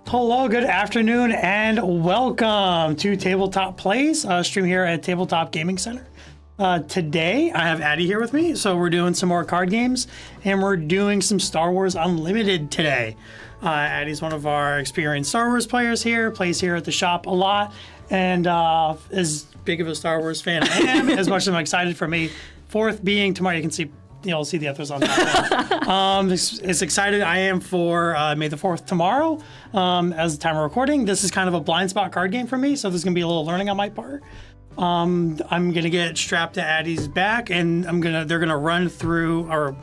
Hello, good afternoon, and welcome to Tabletop Plays, stream here at Tabletop Gaming Center. Today, I have Addy here with me, so we're doing some more card games, and we're doing some Star Wars Unlimited today. Addy's one of our experienced Star Wars players here, plays here at the shop a lot, and as big of a Star Wars fan I am, as much as I'm excited for May 4th being tomorrow. You can see, you'll see the others on top. As excited I am for May the 4th tomorrow, as the time of recording. This is kind of a blind spot card game for me, so there's gonna be a little learning on my part. I'm gonna get strapped to Addy's back, and they're gonna run through, or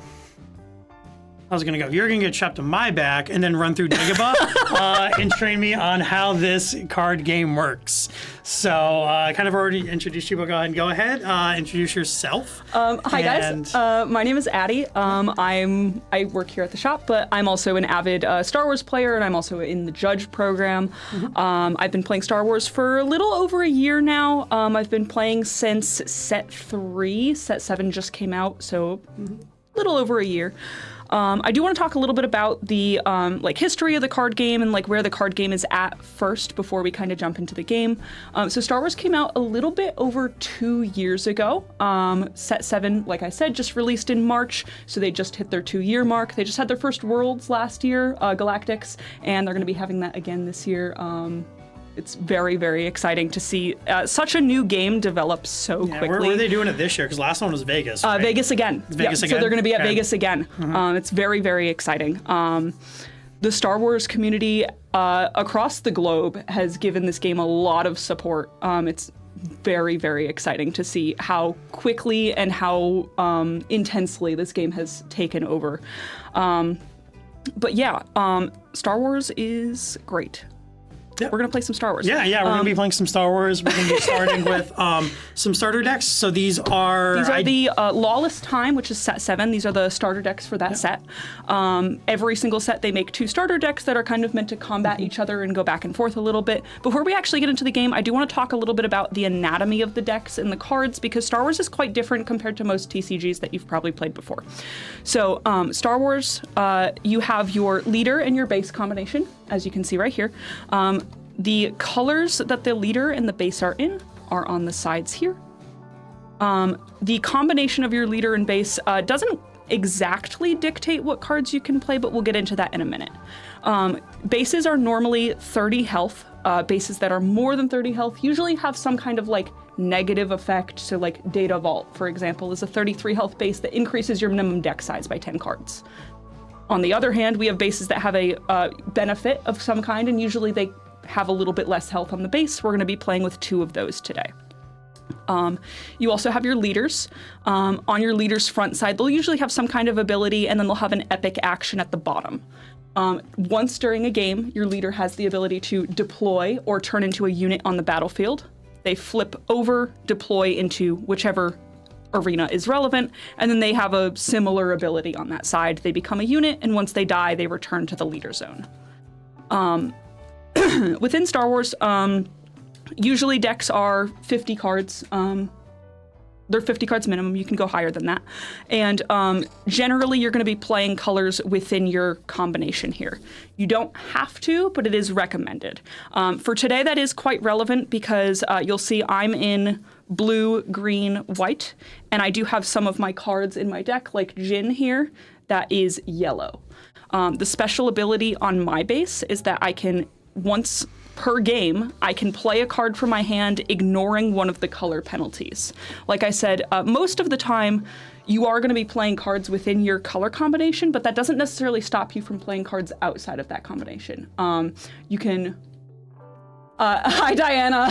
you're gonna get strapped to my back and then run through Jabba and train me on how this card game works. So I kind of already introduced you, but go ahead, introduce yourself. Hi guys, my name is Addy. I work here at the shop, but I'm also an avid Star Wars player, and I'm also in the judge program. Mm-hmm. I've been playing Star Wars for a little over a year now. I've been playing since set 3. Set 7 just came out, so a little over a year. I do want to talk a little bit about the history of the card game and where the card game is at first before we kind of jump into the game. So Star Wars came out a little bit over 2 years ago. Set 7, like I said, just released in March, so they just hit their 2-year mark. They just had their first Worlds last year, Galactics, and they're going to be having that again this year. It's very, very exciting to see such a new game develop so quickly. Where are they doing it this year? Because last one was Vegas, right? Vegas again. Vegas again? So they're going to be at Vegas again. Mm-hmm. It's very, very exciting. The Star Wars community across the globe has given this game a lot of support. It's very, very exciting to see how quickly and how intensely this game has taken over. But yeah, Star Wars is great. Yep. We're going to play some Star Wars. Yeah, we're going to be playing some Star Wars. We're going to be starting with some starter decks. So these are the Lawless Time, which is set 7. These are the starter decks for that set. Every single set, they make 2 starter decks that are kind of meant to combat each other and go back and forth a little bit. Before we actually get into the game, I do want to talk a little bit about the anatomy of the decks and the cards, because Star Wars is quite different compared to most TCGs that you've probably played before. So Star Wars, you have your leader and your base combination, as you can see right here. The colors that the leader and the base are in are on the sides here. The combination of your leader and base doesn't exactly dictate what cards you can play, but we'll get into that in a minute. Bases are normally 30 health. Bases that are more than 30 health usually have some kind of negative effect. So Data Vault, for example, is a 33 health base that increases your minimum deck size by 10 cards. On the other hand, we have bases that have a benefit of some kind, and usually they have a little bit less health on the base. We're going to be playing with 2 of those today. You also have your leaders. On your leader's front side, they'll usually have some kind of ability, and then they'll have an epic action at the bottom. Once during a game, your leader has the ability to deploy or turn into a unit on the battlefield. They flip over, deploy into whichever arena is relevant, and then they have a similar ability on that side. They become a unit, and once they die, they return to the leader zone. Within Star Wars, usually decks are 50 cards. They're 50 cards minimum. You can go higher than that. And generally, you're going to be playing colors within your combination here. You don't have to, but it is recommended. For today, that is quite relevant because you'll see I'm in blue, green, white, and I do have some of my cards in my deck, like Jin here, that is yellow. The special ability on my base is that I can, once per game, I can play a card from my hand, ignoring one of the color penalties. Like I said, most of the time, you are going to be playing cards within your color combination, but that doesn't necessarily stop you from playing cards outside of that combination. You can... hi, Diana!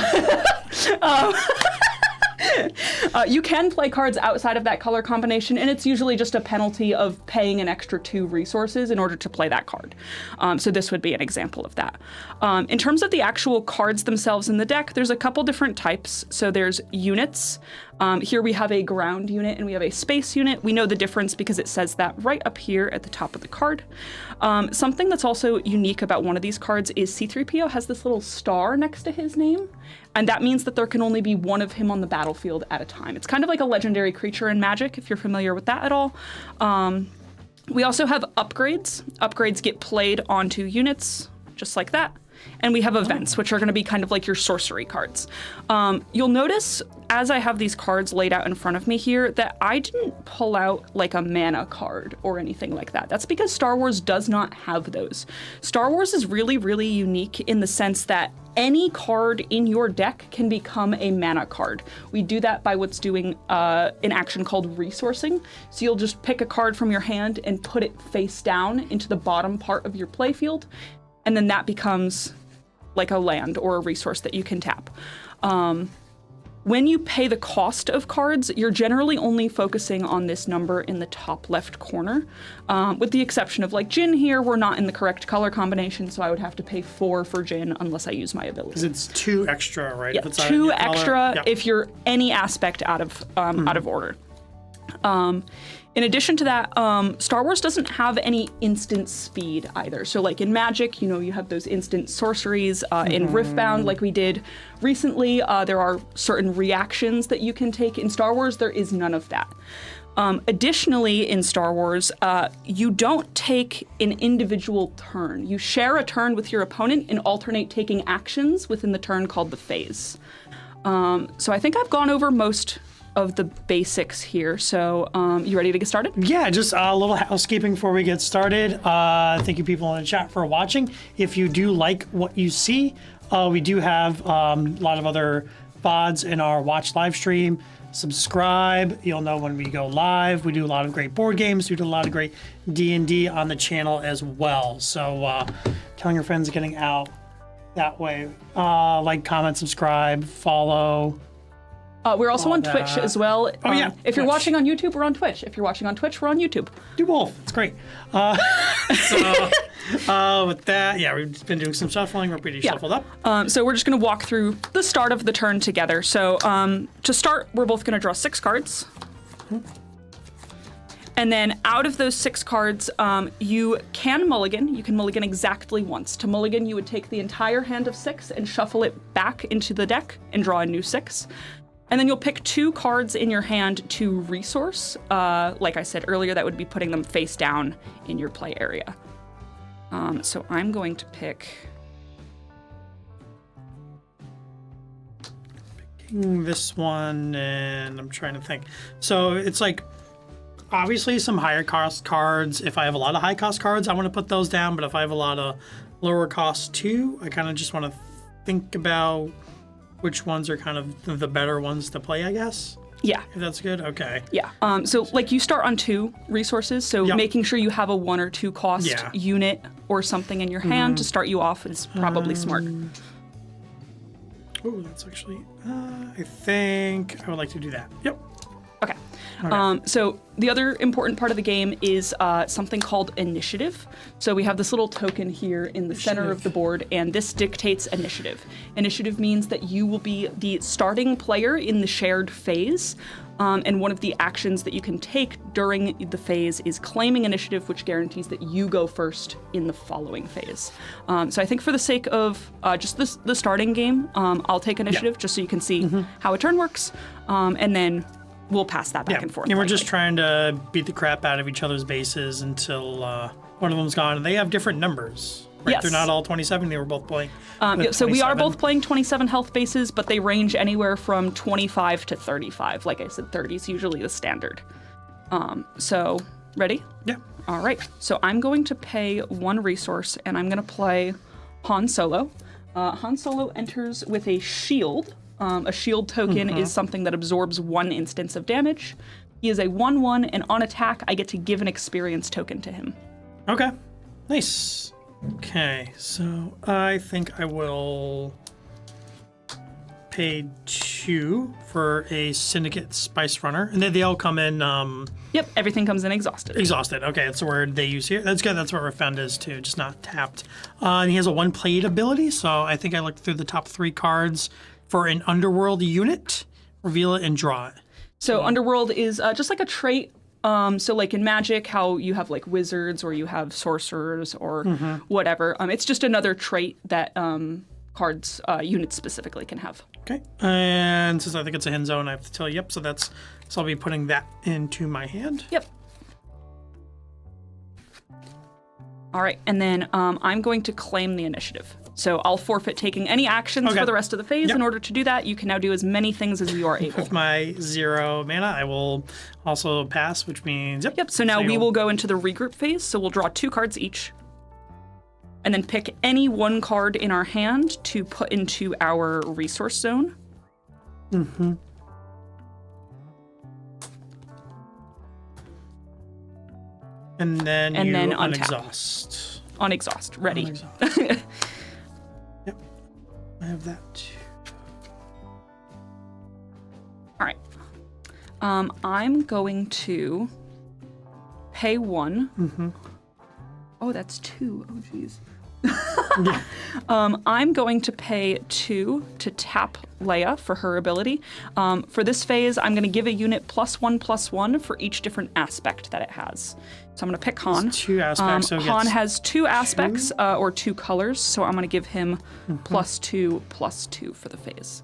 You can play cards outside of that color combination, and it's usually just a penalty of paying an extra 2 resources in order to play that card. So this would be an example of that. In terms of the actual cards themselves in the deck, there's a couple different types. So there's units. Here we have a ground unit and we have a space unit. We know the difference because it says that right up here at the top of the card. Something that's also unique about one of these cards is C-3PO has this little star next to his name, and that means that there can only be one of him on the battlefield at a time. It's kind of like a legendary creature in Magic, if you're familiar with that at all. We also have upgrades. Upgrades get played onto units, just like that. and we have events, which are going to be kind of like your sorcery cards. You'll notice as I have these cards laid out in front of me here that I didn't pull out like a mana card or anything like that. That's because Star Wars does not have those. Star Wars is really, really unique in the sense that any card in your deck can become a mana card. We do that by what's doing an action called resourcing. So you'll just pick a card from your hand and put it face down into the bottom part of your playfield, and then that becomes like a land or a resource that you can tap. When you pay the cost of cards, you're generally only focusing on this number in the top left corner. With the exception of like Jinn here, we're not in the correct color combination, so I would have to pay 4 for Jinn unless I use my ability. Because it's 2 extra, right? Yeah, if it's not in 2 your color. extra Yeah. if you're any aspect out of order. In addition to that, Star Wars doesn't have any instant speed either. So like in Magic, you have those instant sorceries. In Riftbound, like we did recently, there are certain reactions that you can take. In Star Wars, there is none of that. Additionally, in Star Wars, you don't take an individual turn. You share a turn with your opponent and alternate taking actions within the turn called the phase. So I think I've gone over most of the basics here. So you ready to get started? Yeah, just a little housekeeping before we get started. Thank you people in the chat for watching. If you do like what you see, we do have a lot of other VODs in our watch live stream. Subscribe, you'll know when we go live. We do a lot of great board games. We do a lot of great D&D on the channel as well. So telling your friends, getting out that way. Like, comment, subscribe, follow. We're also on Twitch as well. Oh, yeah. If you're Twitch. watching on YouTube, we're on Twitch. If you're watching on Twitch, we're on YouTube. Do both. It's great. With that, yeah, we've been doing some shuffling. We're pretty shuffled up. So we're just going to walk through the start of the turn together. So to start, we're both going to draw 6 cards. And then out of those 6 cards, you can mulligan. You can mulligan exactly once. To mulligan, you would take the entire hand of 6 and shuffle it back into the deck and draw a new 6. And then you'll pick 2 cards in your hand to resource. Like I said earlier, that would be putting them face down in your play area. So I'm going to pick... This one, and I'm trying to think. So it's like, obviously some higher cost cards. If I have a lot of high cost cards, I want to put those down. But if I have a lot of lower cost too, I kind of just want to think about which ones are kind of the better ones to play, I guess. Yeah. If that's good, okay. Yeah. So like you start on 2 resources, so Yep. making sure you have a 1 or 2 cost Yeah. unit or something in your hand to start you off is probably smart. Oh, that's actually, I think I would like to do that. Yep. Okay. So the other important part of the game is something called initiative. So we have this little token here in the center of the board, and this dictates initiative. Initiative means that you will be the starting player in the shared phase. And one of the actions that you can take during the phase is claiming initiative, which guarantees that you go first in the following phase. So I think for the sake of just the starting game, I'll take initiative just so you can see how a turn works. And then we'll pass that back and forth. And we're likely. just trying to beat the crap out of each other's bases until one of them's gone. And they have different numbers. Right? Yes. They're not all 27. They were both playing. So we are both playing 27 health bases, but they range anywhere from 25 to 35. Like I said, 30 is usually the standard. So ready? Yeah. All right. So I'm going to pay 1 resource, and I'm going to play Han Solo. Han Solo enters with a shield. A shield token is something that absorbs 1 instance of damage. He is a 1/1, and on attack, I get to give an experience token to him. Okay. Nice. Okay, so I think I will pay 2 for a Syndicate Spice Runner. And then they all come in Yep, everything comes in exhausted. exhausted. Okay, that's the word they use here. That's good. That's what Refund is too, just not tapped. And he has a 1-played ability, so I think I looked through the top 3 cards for an Underworld unit, reveal it, and draw it. So Underworld is just like a trait. So like in Magic, how you have like wizards or you have sorcerers or whatever. It's just another trait that cards, units specifically can have. Okay, and since I think it's a hand zone, I have to tell you, yep, so I'll be putting that into my hand. Yep. All right, and then I'm going to claim the initiative. So I'll forfeit taking any actions for the rest of the phase. In order to do that, you can now do as many things as you are able. With my 0 mana, I will also pass, which means Yep. So now we will go into the regroup phase. So we'll draw 2 cards each, and then pick any 1 card in our hand to put into our resource zone. Mm-hmm. And then unexhaust. On exhaust. Ready. Unexhaust. Yep. I have that too. All right. I'm going to pay 1. Mm-hmm. Oh, that's 2. Oh, geez. Yeah. I'm going to pay 2 to tap Leia for her ability. For this phase, I'm going to give a unit +1/+1 for each different aspect that it has. So I'm going to pick Han. It's 2 aspects. So Han has 2 aspects or 2 colors, so I'm going to give him +2/+2 for the phase.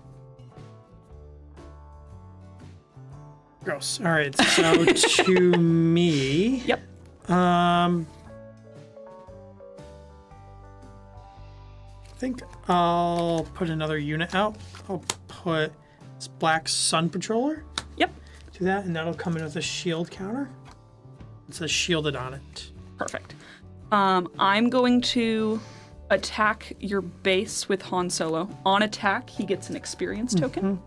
Gross. All right. So to me. Yep. I think I'll put another unit out. I'll put this black Sun Patroller. Yep. Do that, and that'll come in with a shield counter. It says shielded on it. Perfect. I'm going to attack your base with Han Solo. On attack, he gets an experience token.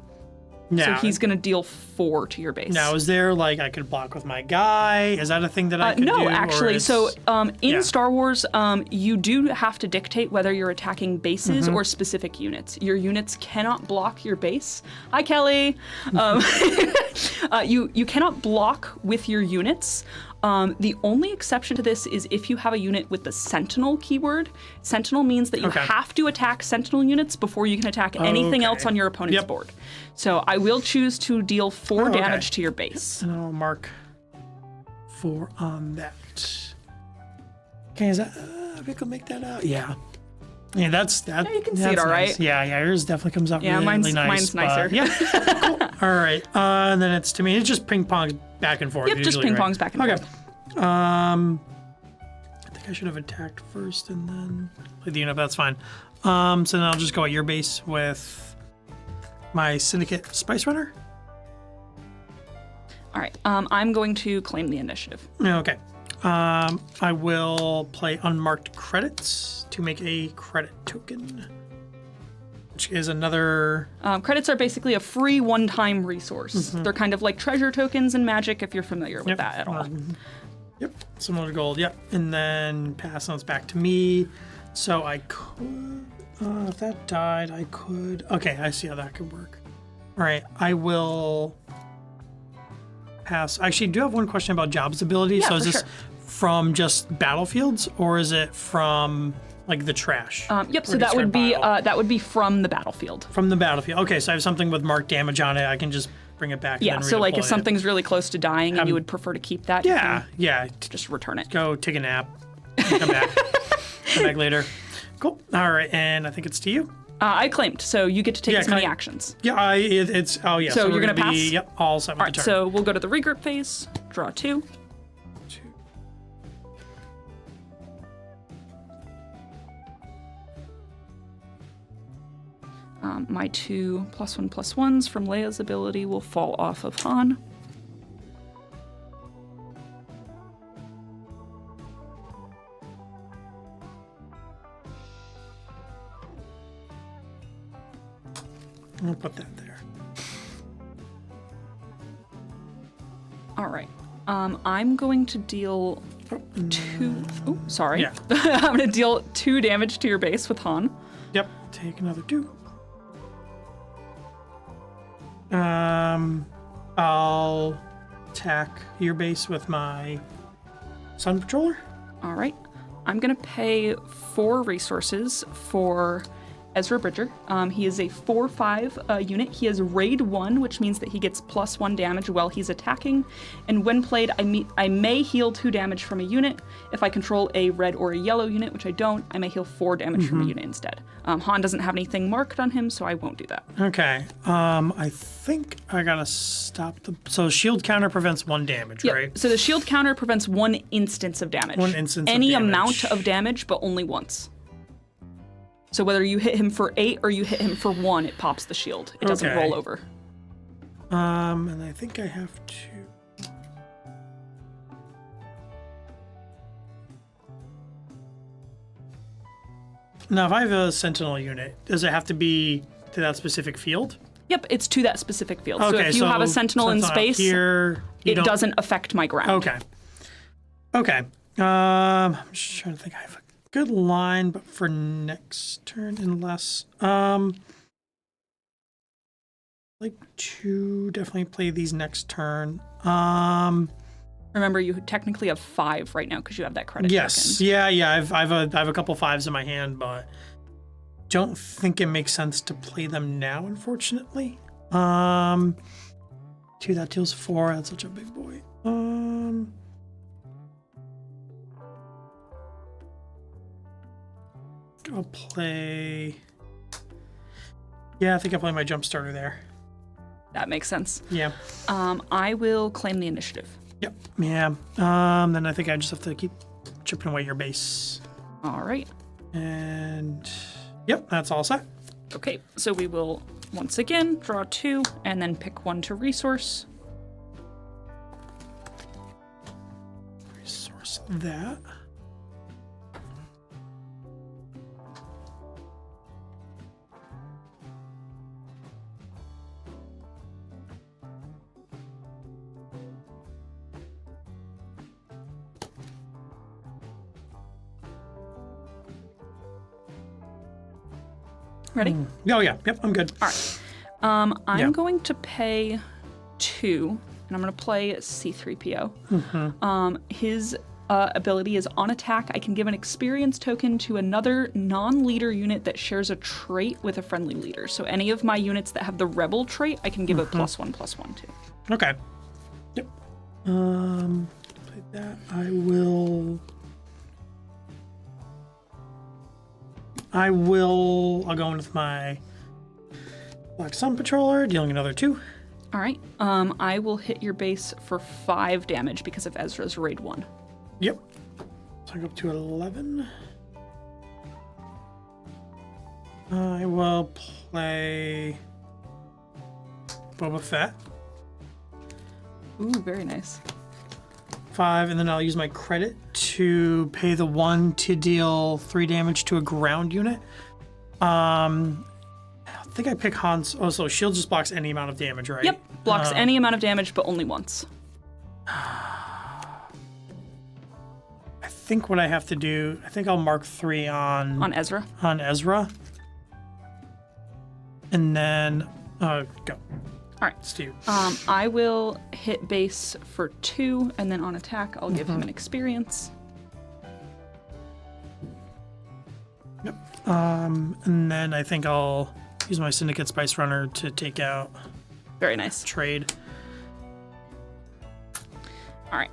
Now, So he's going to deal 4 to your base. now, is there like I could block with my guy? Is that a thing that I could do? No, or actually. is- So in yeah. Star Wars, you do have to dictate whether you're attacking bases or specific units. Your units cannot block your base. Hi, Kelly. You cannot block with your units. The only exception to this is if you have a unit with the Sentinel keyword. Sentinel means that you have to attack Sentinel units before you can attack anything else on your opponent's board. So I will choose to deal 4 damage to your base. And I'll mark 4 on that. Okay, is that? We could make that out. Yeah. Yeah, that's that. you can see that's it all nice. right. Yeah, yours definitely comes out Yeah, really, mine's really nice. nicer. Yeah. Cool. All right. And then it's to me. It just ping pongs back and forth. Yep, just usually, ping right? pongs back and forth. I think I should have attacked first and then play the unit. But that's fine. So then I'll just go at your base with my Syndicate Spice Runner. All right. I'm going to claim the initiative. Okay. I will play unmarked credits to make a credit token, which is another. Credits are basically a free one-time resource. They're kind of like treasure tokens in Magic, if you're familiar with that at all. Yep, similar to gold. Yep, and then pass on back to me. So I could, if that died, I could. Okay, I see how that could work. All right, I will pass. Actually, I do have one question about Jabba's ability. Yeah, so is for this sure. from just battlefields, or is it from like the trash? Yep. Or So that would discard be from the battlefield. from the battlefield. Okay, so I have something with marked damage on it. I can just bring it back. Yeah. And then So like redeploy if it. something's really close to dying and you would prefer to keep that, you Yeah, can yeah. just return it. Go take a nap. Come back. Come back later. Cool. All right, and I think it's to you. I claimed, so you get to take Yeah, as many claim. actions. Yeah, it's oh yeah. So we're you're gonna be, pass? Yep, all set with All right. the turn. So we'll go to the regroup phase. Draw 2. My 2 +1/+1s from Leia's ability will fall off of Han. I'll put that there. All right. I'm going to deal 2. Oh, sorry. Yeah. I'm going to deal 2 damage to your base with Han. Yep. Take another 2. I'll attack your base with my Sun Patroller. All right. I'm going to pay 4 resources for Ezra Bridger. He is a 4/5 unit. He has Raid 1, which means that he gets +1 damage while he's attacking. And when played, I may heal 2 damage from a unit. If I control a red or a yellow unit, which I don't, I may heal 4 damage from a unit instead. Han doesn't have anything marked on him, so I won't do that. Okay. I think I gotta stop the. So shield counter prevents 1 damage, Yep. right? So the shield counter prevents 1 instance of damage. 1 instance of Any damage. amount of damage, but only once. So whether you hit him for 8 or you hit him for 1, it pops the shield. It doesn't roll over. And I think I have to. Now, if I have a Sentinel unit, does it have to be to that specific field? Yep, it's to that specific field. Okay, so if you have a Sentinel in space, here, it doesn't affect my ground. Okay. Okay. I'm just trying to think. I have a good line, but for next turn, unless like to definitely play these next turn. Remember, you technically have 5 right now because you have that credit. Yes. token. Yeah. I have a couple 5s in my hand, but don't think it makes sense to play them now, unfortunately. 2, that deals 4. That's such a big boy. I'll play. Yeah, I think I'll play my jump starter there. That makes sense. Yeah. I will claim the initiative. Yep. Yeah. Then I think I just have to keep chipping away your base. All right. And yep, that's all set. Okay, so we will once again draw 2 and then pick 1 to resource. Resource that. Ready? Oh yeah. Yep, I'm good. All right. I'm going to pay 2, and I'm going to play C3PO. His ability is on attack. I can give an experience token to another non-leader unit that shares a trait with a friendly leader. So any of my units that have the rebel trait, I can give a +1/+1 to. Okay. Yep. Play that. I'll go in with my Black Sun Patroller, dealing another 2. All right. I will hit your base for 5 damage because of Ezra's raid 1. Yep. So I go up to 11. I will play Boba Fett. Ooh, very nice. 5, and then I'll use my credit to pay the 1 to deal 3 damage to a ground unit. I think I pick Han's. Oh, so shield just blocks any amount of damage, right? Yep, blocks any amount of damage, but only once. I think what I have to do, I think I'll mark 3 on Ezra. On Ezra. And then go. All right. Steve. I will hit base for 2, and then on attack, I'll give him an experience. Yep. And then I think I'll use my Syndicate Spice Runner to take out Very nice. trade. All right.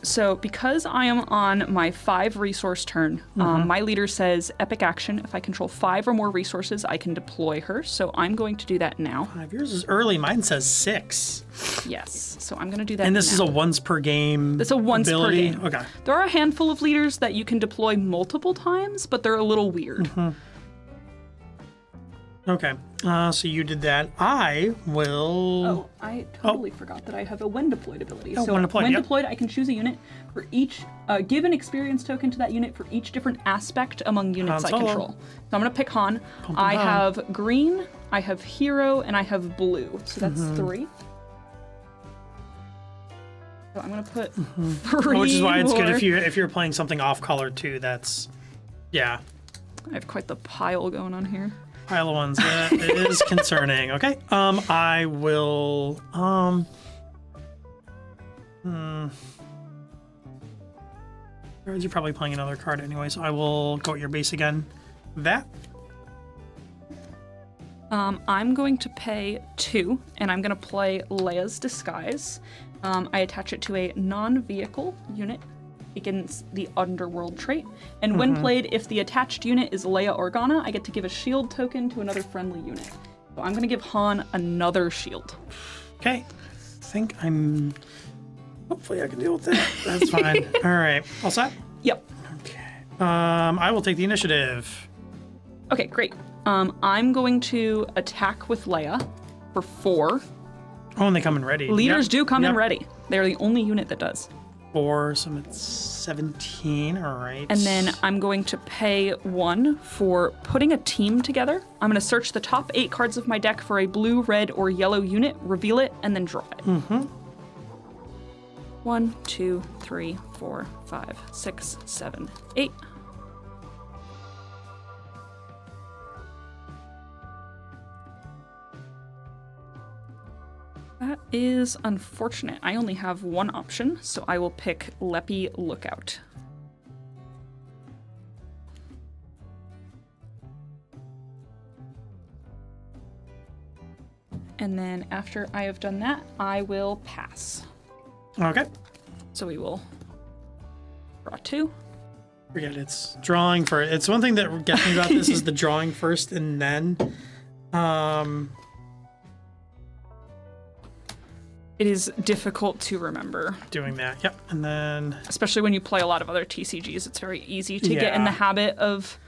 So because I am on my 5 resource turn, my leader says epic action. If I control 5 or more resources, I can deploy her. So I'm going to do that now. 5. Yours is early. Mine says 6. Yes. So I'm going to do that And this is now. a once per game. It's a once ability. per game. Okay. There are a handful of leaders that you can deploy multiple times, but they're a little weird. Okay. So you did that. I will. Oh, I totally forgot that I have a when deployed ability. Oh, so when deployed, yep. deployed, I can choose a unit for each, give an experience token to that unit for each different aspect among units I Solo. control. So I'm going to pick Han. Pumping I Han. have green, I have hero, and I have blue. So that's 3. So I'm going to put 3 Which is why it's good more. if you're playing something off color too. That's yeah. I have quite the pile going on here. Pile of ones. It is concerning. Okay. I will. You're probably playing another card anyway, so I will go at your base again. That. I'm going to pay 2, and I'm going to play Leia's Disguise. I attach it to a non-vehicle unit against the Underworld trait. And when played, if the attached unit is Leia Organa, I get to give a shield token to another friendly unit. So I'm going to give Han another shield. Okay. I think I'm. Hopefully I can deal with that. That's fine. All right. All set? Yep. Okay. I will take the initiative. Okay, great. I'm going to attack with Leia for 4. Oh, and they come in ready. Leaders Yep. do come in Yep. ready. They're the only unit that does. 4, so it's 17. All right. And then I'm going to pay 1 for putting a team together. I'm going to search the top 8 cards of my deck for a blue, red, or yellow unit, reveal it, and then draw it. 1, 2, 3, 4, 5, 6, 7, 8. That is unfortunate. I only have 1 option, so I will pick Leppy Lookout. And then after I have done that, I will pass. Okay. So we will draw 2. Forget it's drawing for it's one thing that gets me about this is the drawing first and then It is difficult to remember, doing that. Yep. And then especially when you play a lot of other TCGs. It's very easy to get in the habit of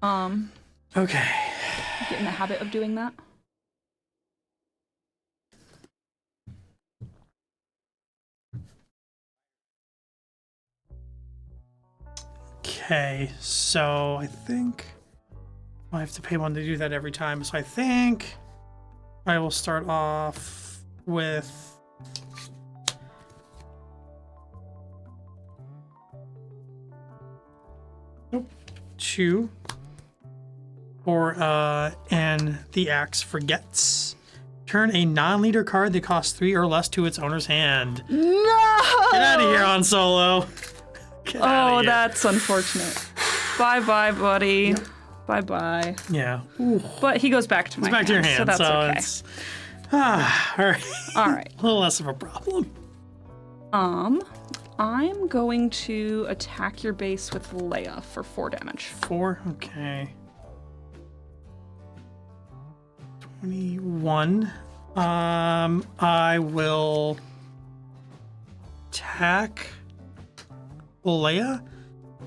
okay. get in the habit of doing that. Okay, so I think I have to pay 1 to do that every time. So I think I will start off with nope, 2 or and the axe forgets. Turn a non-leader card that costs 3 or less to its owner's hand. No! Get out of here, Han Solo. Get outta Oh, here. that's unfortunate. Bye-bye, buddy. Bye-bye. Yeah. Ooh. But he goes back to my Back to your hand, so that's okay. it's all right. All right. A little less of a problem. I'm going to attack your base with Leia for 4 damage. 4, okay. 21. I will attack Leia.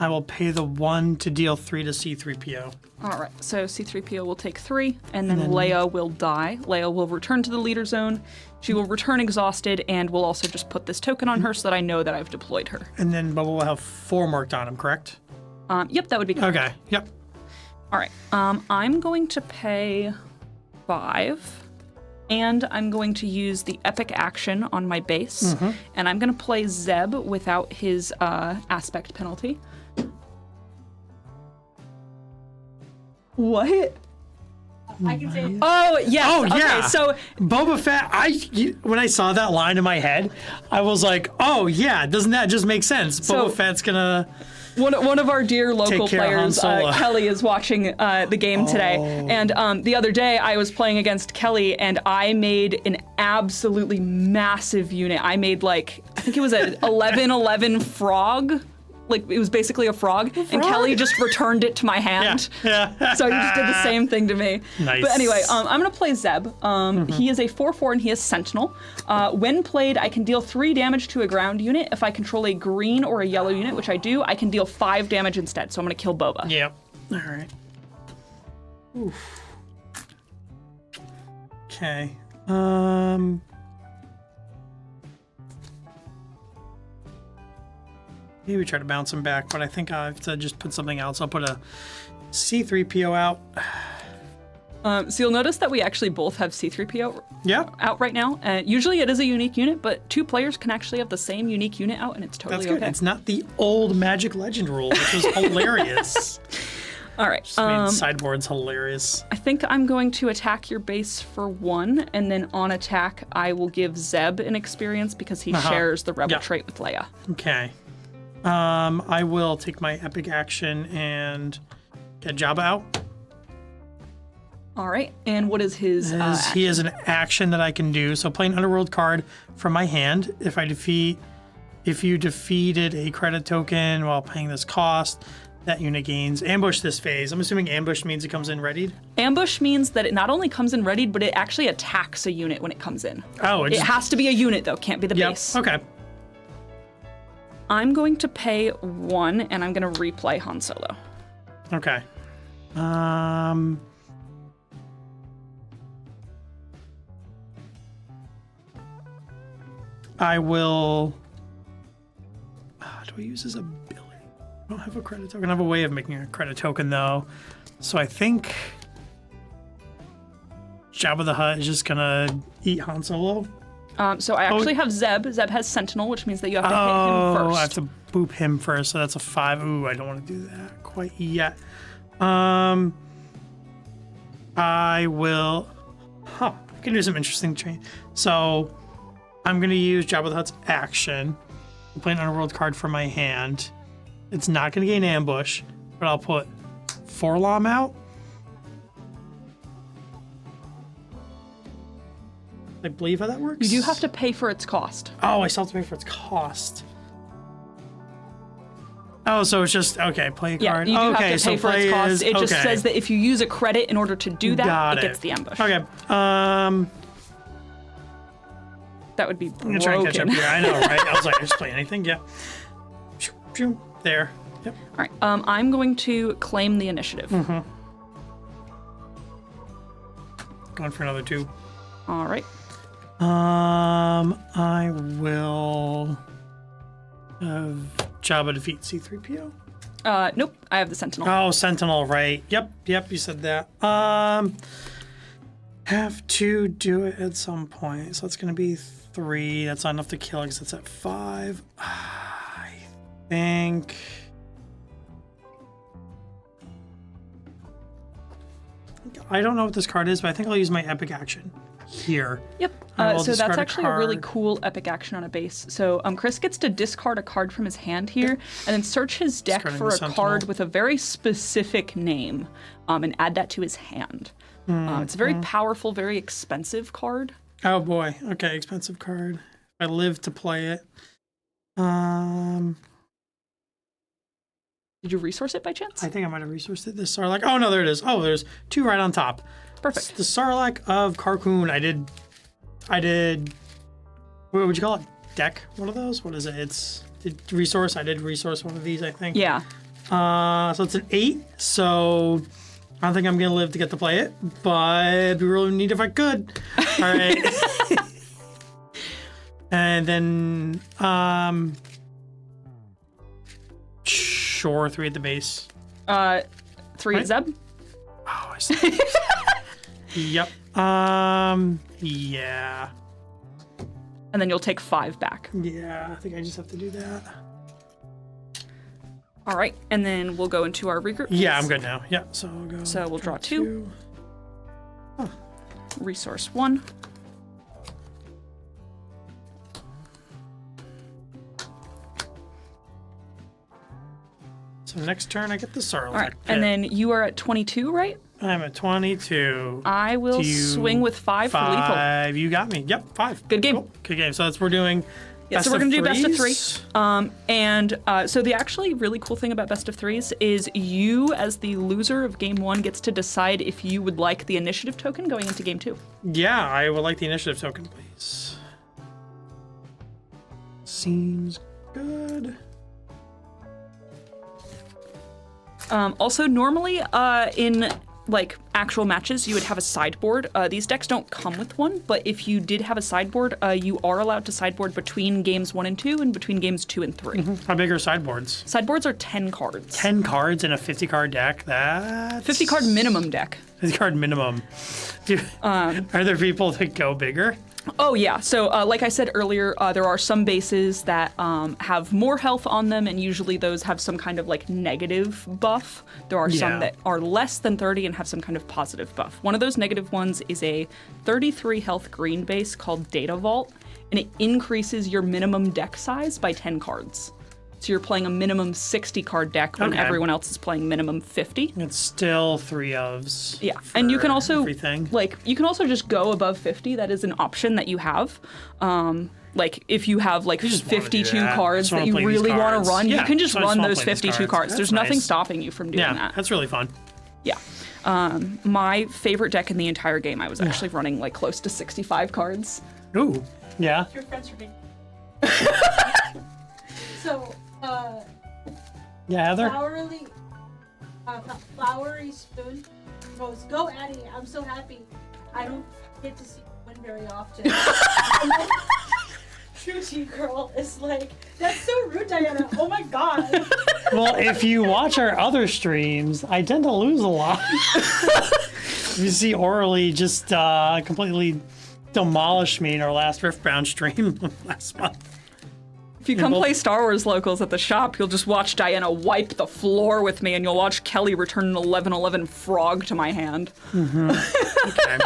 I will pay the 1 to deal 3 to C3PO. All right, so C-3PO will take 3, and then Leia will die. Leia will return to the leader zone. She will return exhausted, and we'll also just put this token on her so that I know that I've deployed her. And then Bubba will have 4 marked on him, correct? Yep, that would be correct. Okay, yep. All right, I'm going to pay 5, and I'm going to use the epic action on my base, and I'm going to play Zeb without his aspect penalty. What? I can say Oh, yes. Oh, yeah. Okay, so Boba Fett, when I saw that line in my head, I was like, oh, yeah, doesn't that just make sense? So- Boba Fett's gonna... one of our dear local Take care of Han players, Solo. Kelly, is watching the game today. And the other day, I was playing against Kelly, and I made an absolutely massive unit. I made, like, I think it was an 11-11 frog. Like, it was basically a frog, and Kelly just returned it to my hand. Yeah. So he just did the same thing to me. Nice. But anyway, I'm going to play Zeb. He is a 4/4 and he is Sentinel. When played, I can deal 3 damage to a ground unit. If I control a green or a yellow unit, which I do, I can deal 5 damage instead. So I'm going to kill Boba. Yep. All right. Oof. Okay. Maybe try to bounce him back, but I think I have to just put something else. I'll put a C3PO out. So you'll notice that we actually both have C-3PO Yep. out right now. Usually it is a unique unit, but 2 players can actually have the same unique unit out, and it's totally That's good. okay. It's not the old Magic Legend rule, which was hilarious. All right. Just made sideboards hilarious. I think I'm going to attack your base for 1, and then on attack, I will give Zeb an experience because he shares the rebel Yeah. trait with Leia. Okay. I will take my epic action and get Jabba out. All right. And what is his He has an action that I can do. So play an underworld card from my hand. If you defeated a credit token while paying this cost, that unit gains ambush this phase. I'm assuming ambush means it comes in readied. ambush means that it not only comes in readied, but it actually attacks a unit when it comes in. Oh, It has to be a unit though, can't be the yep. base. Okay. I'm going to pay 1, and I'm going to replay Han Solo. Okay. I will. Do I use his ability? I don't have a credit token. I have a way of making a credit token though, so I think Jabba the Hutt is just gonna eat Han Solo. So I actually have Zeb. Zeb has Sentinel, which means that you have to hit him first. I have to boop him first, so that's a 5. Ooh, I don't want to do that quite yet. I will. I can do some interesting training. So I'm gonna use Jabba the Hutt's action. I'm playing an Underworld card from my hand. It's not gonna gain ambush, but I'll put Forlom out. I believe how that works. You do have to pay for its cost. Oh, I still have to pay for its cost. Oh, so it's just okay. Play a card. Yeah, you do okay, have to pay for its cost. It just says that if you use a credit in order to do that, it gets the ambush. Okay. That would be I'm gonna try and catch up here. I know, right? I was like, I just play anything. Yeah. There. Yep. All right. I'm going to claim the initiative. Going for another 2. All right. I will have Jabba defeat C-3PO. Nope. I have the Sentinel. Oh, Sentinel, right. Yep, you said that. Have to do it at some point. So it's going to be 3. That's not enough to kill because it's at 5. I think... I don't know what this card is, but I think I'll use my epic action here. Yep. So that's actually a really cool epic action on a base. So Chris gets to discard a card from his hand here, and then search his deck for a card with a very specific name, and add that to his hand. It's a very powerful, very expensive card. Oh boy. Okay, expensive card. I live to play it. Did you resource it by chance? I think I might have resourced it. This Sarlacc. Oh no, there it is. Oh, there's 2 right on top. Perfect. The Sarlacc of Carcoon. I did. What would you call it? Deck? One of those? What is it? It's resource. I did resource one of these, I think. Yeah. So it's an 8. So I don't think I'm gonna live to get to play it, but it'd be really neat if I could. All right. And then sure, 3 at the base. 3 at Zeb. Oh, I see. Yep. Yeah. And then you'll take 5 back. Yeah, I think I just have to do that. All right, and then we'll go into our regroup. Yeah, I'm good now. Yeah, so I'll go. So we'll draw 2. Resource 1. So next turn, I get the Sarlacc. All right, and then you are at 22, right? I'm at 22. I will swing with 5 for lethal. 5. You got me. Yep, 5. Good game. Cool. Good game. So we're doing. Yeah, so we're going to do best of 3. So the actually really cool thing about best of 3s is you, as the loser of game 1, gets to decide if you would like the initiative token going into game 2. Yeah, I would like the initiative token, please. Seems good. Also, normally in like actual matches, you would have a sideboard. These decks don't come with one, but if you did have a sideboard, you are allowed to sideboard between games 1 and 2 and between games 2 and 3. How big are sideboards? Sideboards are 10 cards. 10 cards in a 50-card deck? That's... 50 card minimum deck. 50 card minimum. Are there people that go bigger? Oh yeah, so like I said earlier, there are some bases that have more health on them, and usually those have some kind of like negative buff. There are some that are less than 30 and have some kind of positive buff. One of those negative ones is a 33 health green base called Data Vault, and it increases your minimum deck size by 10 cards. So you're playing a minimum 60 card deck when everyone else is playing minimum 50. It's still 3 ofs. Yeah, and you can also everything. you can also just go above 50. That is an option that you have. Like if you have like 52 cards that you really want to run, you can just run those 52 cards. There's nothing stopping you from doing that. Yeah, that's really fun. Yeah. My favorite deck in the entire game, I was actually running like close to 65 cards. Ooh, yeah. Your friends for me. So, yeah, Heather? flowery spoon. Goes, go Addy, I'm so happy. I don't get to see you win very often. And then, Fruity Girl is like, that's so rude, Diana. Oh my god. Well, if you watch our other streams, I tend to lose a lot. You see Orally just completely demolish me in our last Riftbound stream last month. If you come play Star Wars Locals at the shop, you'll just watch Diana wipe the floor with me, and you'll watch Kelly return an 1111 frog to my hand. Okay.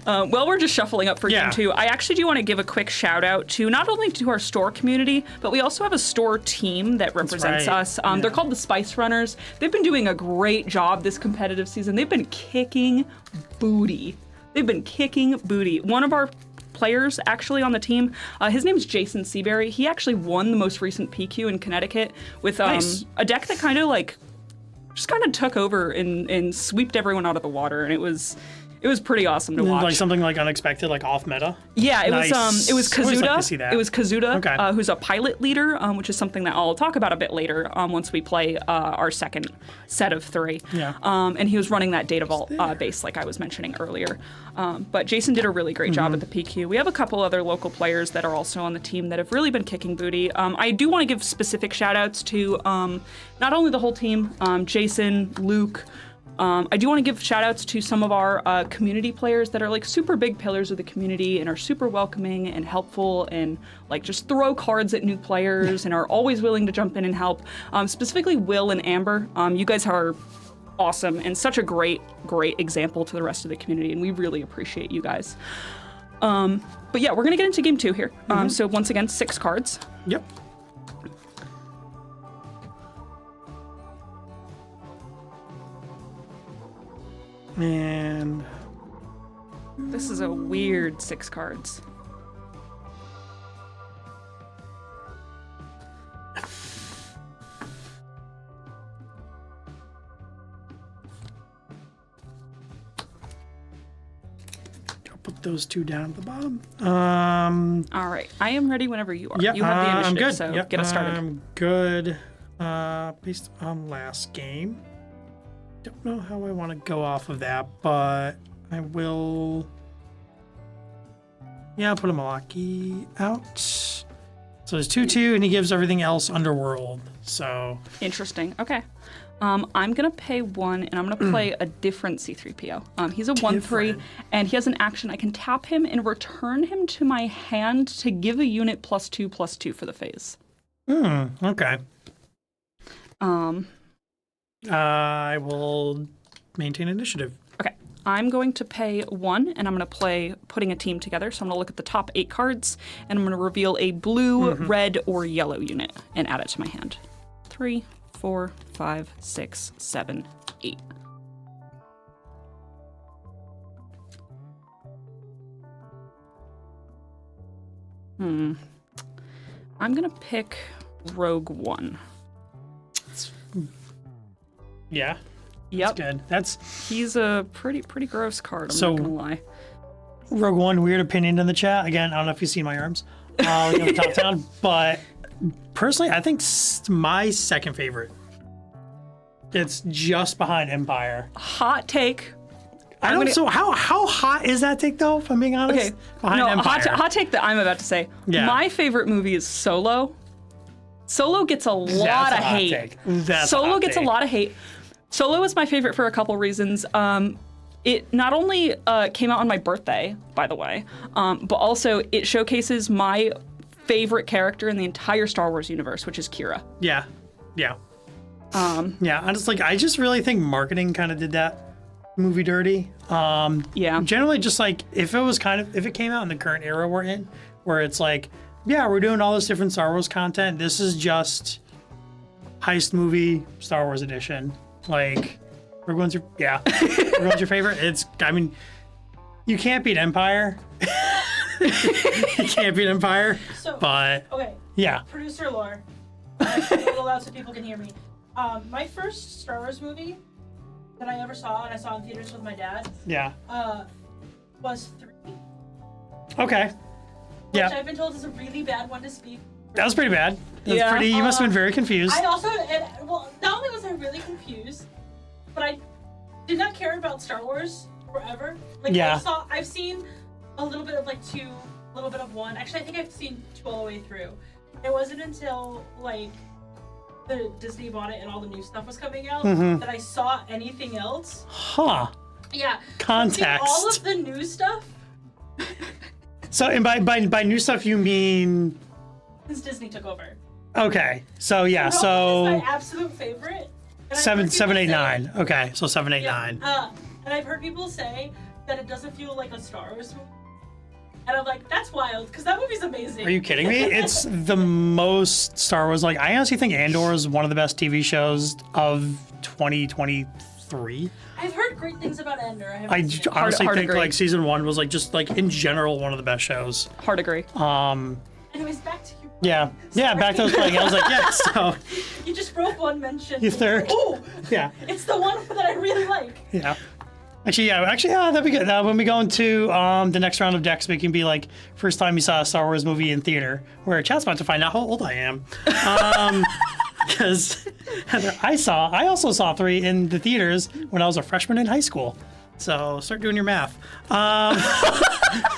While we're just shuffling up for Yeah. Game 2, I actually do want to give a quick shout out to not only to our store community, but we also have a store team that represents right. us. They're called the Spice Runners. They've been doing a great job this competitive season. They've been kicking booty. One of our players actually on the team, his name's Jason Seabury. He actually won the most recent PQ in Connecticut with Nice. a deck that kind of took over and swept everyone out of the water, and it was pretty awesome to watch. Like something like unexpected, like off meta. Yeah, it Nice. was Always Kazuda. like to see that. It was Kazuda, Okay. who's a pilot leader, which is something that I'll talk about a bit later once we play our second set of 3. Yeah. And he was running that data vault base like I was mentioning earlier. But Jason did a really great job at the PQ. We have a couple other local players that are also on the team that have really been kicking booty. I do want to give specific shout outs to not only the whole team, Jason, Luke. I do want to give shout outs to some of our community players that are like super big pillars of the community and are super welcoming and helpful and like just throw cards at new players and are always willing to jump in and help. Specifically Will and Amber. You guys are awesome and such a great example to the rest of the community, and we really appreciate you guys. But yeah, we're going to get into Game 2 here. So once again, 6 cards. Yep. And This is a weird 6 cards. I'll put those 2 down at the bottom. All right, I am ready whenever you are. Yeah, You have the I'm initiative, good. so Yep, get us started. I'm good. Based on last game. Don't know how I want to go off of that, but I will. Yeah, I'll put a Malaki out. So there's 2/2, and he gives everything else Underworld. So Interesting. Okay. I'm gonna pay 1, and I'm gonna play a different C3PO. He's a 1/3, Different. and he has an action. I can tap him and return him to my hand to give a unit +2/+2 for the phase. okay. Um, I will maintain initiative. okay. I'm going to pay 1, and I'm gonna play putting a team together. So I'm gonna look at the top 8 cards, and I'm gonna reveal a blue, red, or yellow unit and add it to my hand. 3, 4, 5, 6, 7, 8. I'm gonna pick Rogue One. Yeah. Yep, Good. That's he's a pretty gross card. I'm So- not gonna lie. Rogue One, weird opinion in the chat. Again, I don't know if you've seen my arms. We have top down, but personally, I think my second favorite. It's just behind Empire. Hot take. I don't. So how hot is that take though? If I'm being honest. Okay, Behind no, Empire. hot take that I'm about to say. Yeah. My favorite movie is Solo. Solo gets a lot That's a of hot hate. take. That's a Solo hot gets a take. lot of hate. Solo is my favorite for a couple reasons. It not only came out on my birthday, by the way, but also it showcases my favorite character in the entire Star Wars universe, which is Kira. Yeah. Yeah. Yeah. I just really think marketing kind of did that movie dirty. Yeah. Generally, just like if it came out in the current era we're in, where it's like, yeah, we're doing all this different Star Wars content. This is just heist movie Star Wars edition. Like, Rogue One's your favorite. You can't beat Empire. You can't beat Empire. So, But okay, yeah, producer lore. I should put it loud so people can hear me. My first Star Wars movie that I ever saw, and I saw in theaters with my dad, yeah, was 3, okay, which yeah. I've been told is a really bad one to speak. That was pretty bad. That's Yeah. pretty. You must have been very confused. I also, well, not only was I really confused, but I did not care about Star Wars forever. Like, Yeah. I've seen a little bit of like 2, a little bit of 1. Actually, I think I've seen 2 all the way through. It wasn't until like the Disney bought it and all the new stuff was coming out that I saw anything else. Huh. Yeah. Context. All of the new stuff. So, and by new stuff, you mean... Since Disney took over. Okay. So, yeah, Rogue One so... is my absolute favorite. And I've 7, heard 7, 8, people say- 9. Okay, so 7, 8, Yeah, 9. and I've heard people say that it doesn't feel like a Star Wars movie. And I'm like, that's wild, because that movie's amazing. Are you kidding me? It's the most Star Wars. Like, I honestly think Andor is one of the best TV shows of 2023. I've heard great things about Ender. I I haven't seen it. honestly hard think agree. like season 1 was like just like in general one of the best shows. Hard agree. Anyways, back to you. Yeah, back to those playing. I was like, yeah. So You just broke one mention. You third. Oh, yeah, it's the one that I really like. yeah. Actually, yeah, that'd be good. When we go into the next round of decks, we can be like first time you saw a Star Wars movie in theater, where chat's about to find out how old I am. Because I also saw 3 in the theaters when I was a freshman in high school. So start doing your math.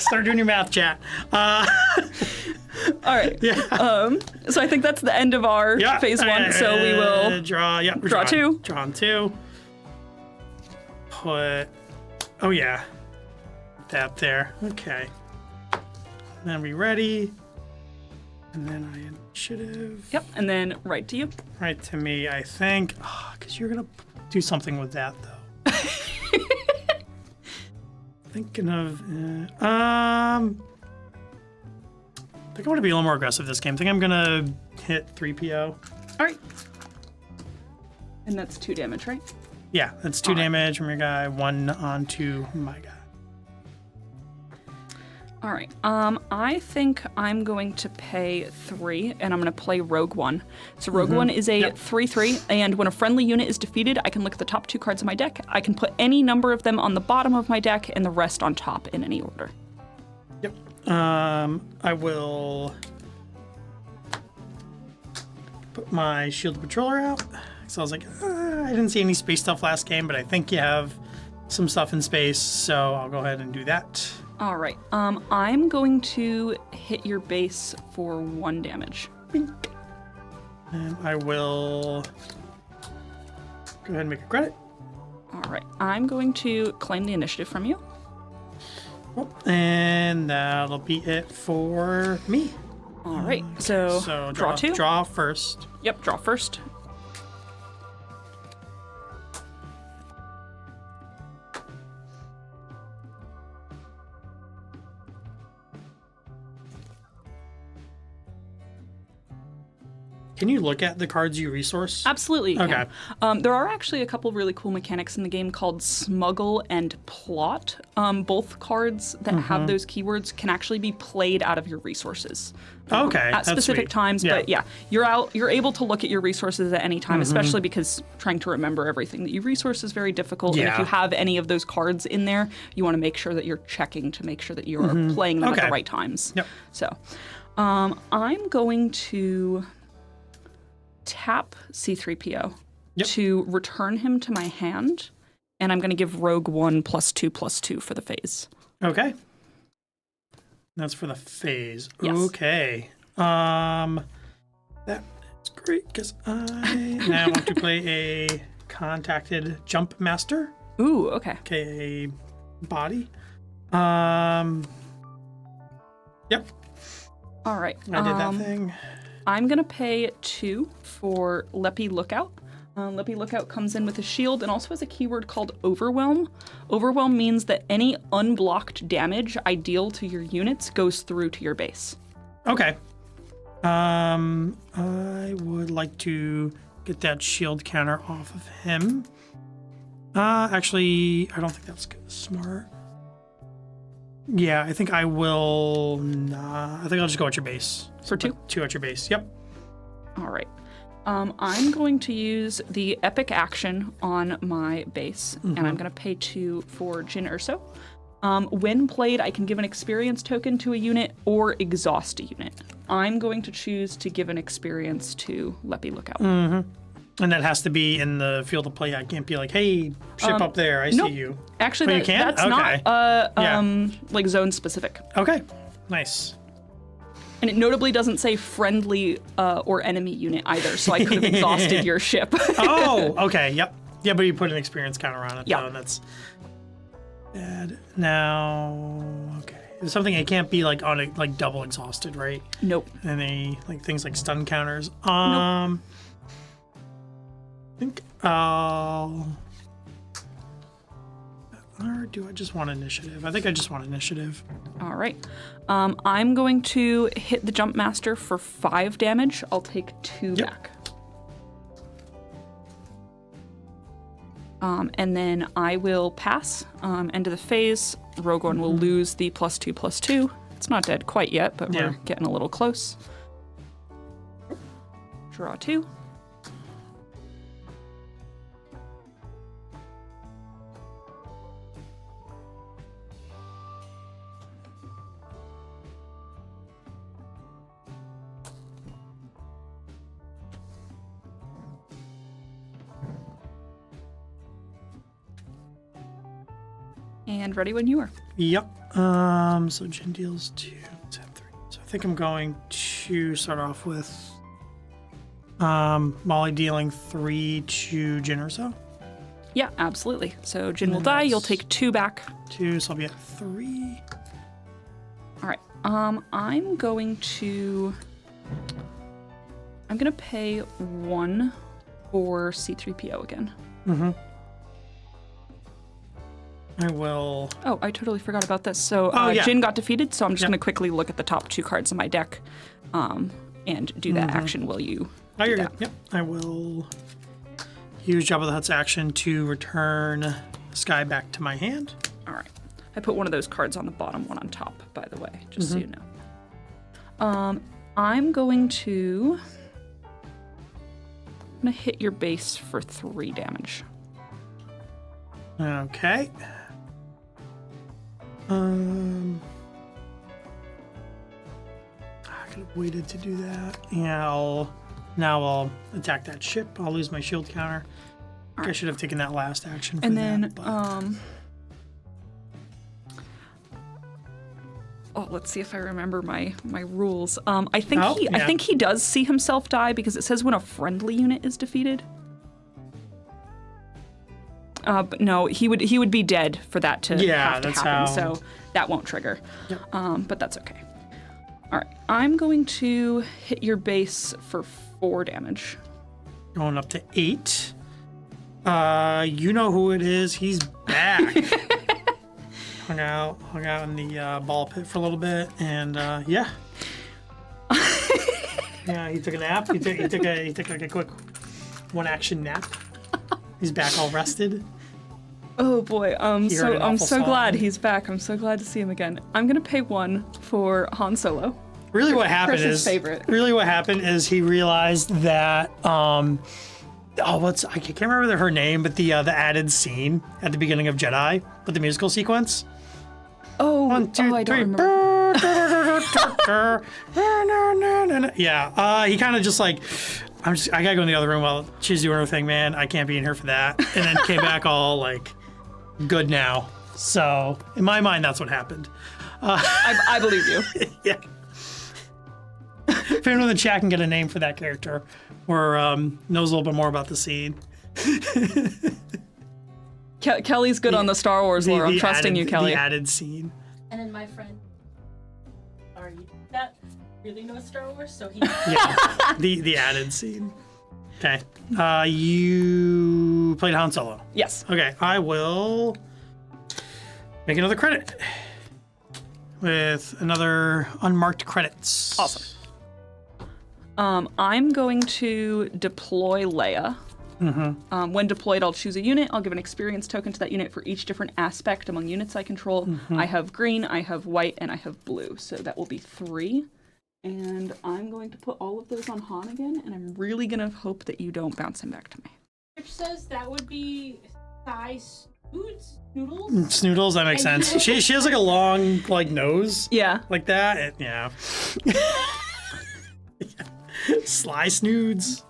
Start doing your math, chat. All right. Yeah. So I think that's the end of our Yeah. phase 1. So we will draw. Yeah. draw 2. Drawn 2. Put. Oh yeah. That there. Okay. Then we ready. And then I initiative. Yep, and then right to you. Right to me, I think. Because you're gonna do something with that though. Thinking of. I think I want to be a little more aggressive this game. I think I'm gonna hit 3PO. All right. And that's 2 damage, right? Yeah, that's 2 All right. damage from your guy, 1 onto my guy. All right. I think I'm going to pay 3, and I'm going to play Rogue One. So Rogue One is a 3/3, and when a friendly unit is defeated, I can look at the top 2 cards of my deck. I can put any number of them on the bottom of my deck, and the rest on top in any order. Yep. I will put my Shield Patroller out. So I was like, I didn't see any space stuff last game, but I think you have some stuff in space, so I'll go ahead and do that. All right. I'm going to hit your base for 1 damage. Bink. And I will go ahead and make a credit. All right. I'm going to claim the initiative from you. Oh, and that'll be it for me. All right. So draw 2. Draw first. Yep, draw first. Can you look at the cards you resource? Absolutely. You Okay. can. There are actually a couple really cool mechanics in the game called Smuggle and Plot. Both cards that have those keywords can actually be played out of your resources. Okay, At that's specific sweet. times, Yeah. but yeah, you're able to look at your resources at any time, especially because trying to remember everything that you resource is very difficult. And if Yeah. you have any of those cards in there, you want to make sure that you're checking to make sure that you are playing them at Okay. the right times. Yep. So, I'm going to tap C3PO Yep. to return him to my hand, and I'm going to give Rogue One +2/+2 for the phase. Okay. That's for the phase. Yes. Okay. That is great because I now want to play a contacted jump master. Ooh, okay. Okay, body. Yep, All right. I did that thing. I'm going to pay 2 for Leppy Lookout. Leppy Lookout comes in with a shield and also has a keyword called Overwhelm. Overwhelm means that any unblocked damage I deal to your units goes through to your base. Okay. I would like to get that shield counter off of him. Actually, I don't think that's smart. Yeah, I think I will not. I think I'll just go at your base. For 2? 2 at your base. Yep. All right. I'm going to use the epic action on my base, and I'm going to pay 2 for Jyn Erso. When played, I can give an experience token to a unit or exhaust a unit. I'm going to choose to give an experience to Leppy Lookout. And that has to be in the field of play. I can't be like, hey, ship up there. I Nope. see you. Actually, you can? that's Okay. not like zone specific. Okay. Nice. And it notably doesn't say friendly or enemy unit either, so I could have exhausted your ship. Oh, okay. Yep. Yeah, but you put an experience counter on it. Yeah. Though, and that's bad. Now, okay. It's something it can't be like on a, like double exhausted, right? Nope. And they like things like stun counters. I think or do I just want initiative? I think I just want initiative. All right. I'm going to hit the Jump Master for 5 damage. I'll take 2 back. And then I will pass. End of the phase. Rogue One will lose the +2/+2. It's not dead quite yet, but we're getting a little close. Draw 2. And ready when you are. Yep. So Jin deals 2, 10, 3. So I think I'm going to start off with Molly dealing 3 to Jin or so. Yeah, absolutely. So Jin will die. You'll take 2 back. 2, so I'll be at 3. All right. I'm going to pay 1 for C3PO again. I will. Oh, I totally forgot about this. So yeah. Jin got defeated, so I'm just going to quickly look at the top 2 cards in my deck and do that action while you Oh, do you're that. good. Yep. I will use Jabba the Hutt's action to return Sky back to my hand. All right. I put one of those cards on the bottom, one on top, by the way, just so you know. I'm going to hit your base for 3 damage. Okay. I could have waited to do that. Yeah, now I'll attack that ship. I'll lose my shield counter. I should have taken that last action for And then, that. But... oh, let's see if I remember my rules. I think yeah. I think he does see himself die because it says when a friendly unit is defeated. But no, he would be dead for that to have to happen. So that won't trigger. Yep. But that's okay. All right, I'm going to hit your base for 4 damage. Going up to 8. You know who it is. He's back. hung out in the ball pit for a little bit, and yeah. Yeah, he took a nap. He took like a quick 1-action nap. He's back all rested. Oh boy, I'm so song. glad he's back. I'm so glad to see him again. I'm gonna pay 1 for Han Solo. Really, what happened Chris's is favorite. Really, what happened is he realized that I can't remember her name, but the added scene at the beginning of Jedi with the musical sequence. Oh, 1, 2, I don't 3. remember. Yeah, he kind of just like, I gotta go in the other room while she's doing her thing, man. I can't be in here for that. And then came back all like, good now. So in my mind, that's what happened. I believe you. Yeah. If anyone in the chat can get a name for that character or knows a little bit more about the scene. Kelly's good on the Star Wars lore. I'm trusting you, Kelly. The added scene. And then my friend, that really knows Star Wars, so he. Yeah, the added scene. Okay. You played Han Solo. Yes. Okay, I will make another credit with another unmarked credits. Awesome. I'm going to deploy Leia. When deployed, I'll choose a unit. I'll give an experience token to that unit for each different aspect among units I control. I have green, I have white, and I have blue. So that will be 3. And I'm going to put all of those on Han again, and I'm really going to hope that you don't bounce him back to me. Which says that would be thighs, noodles? Snoodles, that makes sense. She has like a long like nose. Yeah. Like that. Yeah. Sly Snoods.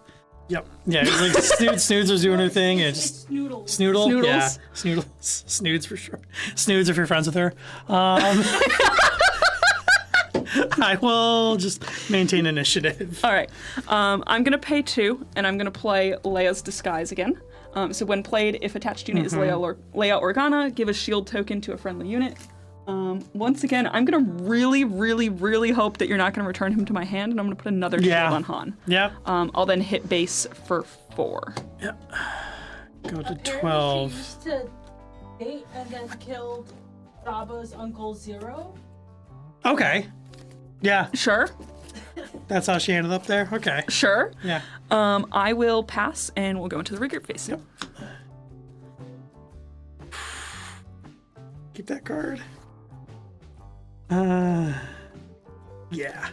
Yep. Yeah, it's like Snoods was doing her thing. And It's just Snoodle. Snoodle. Snoodles. Yeah. Snoodles. Snoods for sure. Snoods if you're friends with her. I will just maintain initiative. All right. I'm going to pay 2, and I'm going to play Leia's Disguise again. So when played, if attached unit is Leia Organa, give a shield token to a friendly unit. Once again, I'm going to really, really, really hope that you're not going to return him to my hand, and I'm going to put another shield on Han. Yep. I'll then hit base for 4. Yep. Go to Apparently 12. She used to date and then killed Jabba's Uncle Zero. Okay. Yeah, Sure. that's how she ended up there. Okay. Sure. Yeah. I will pass, and we'll go into the regroup phase. Yep. Keep that card. Yeah.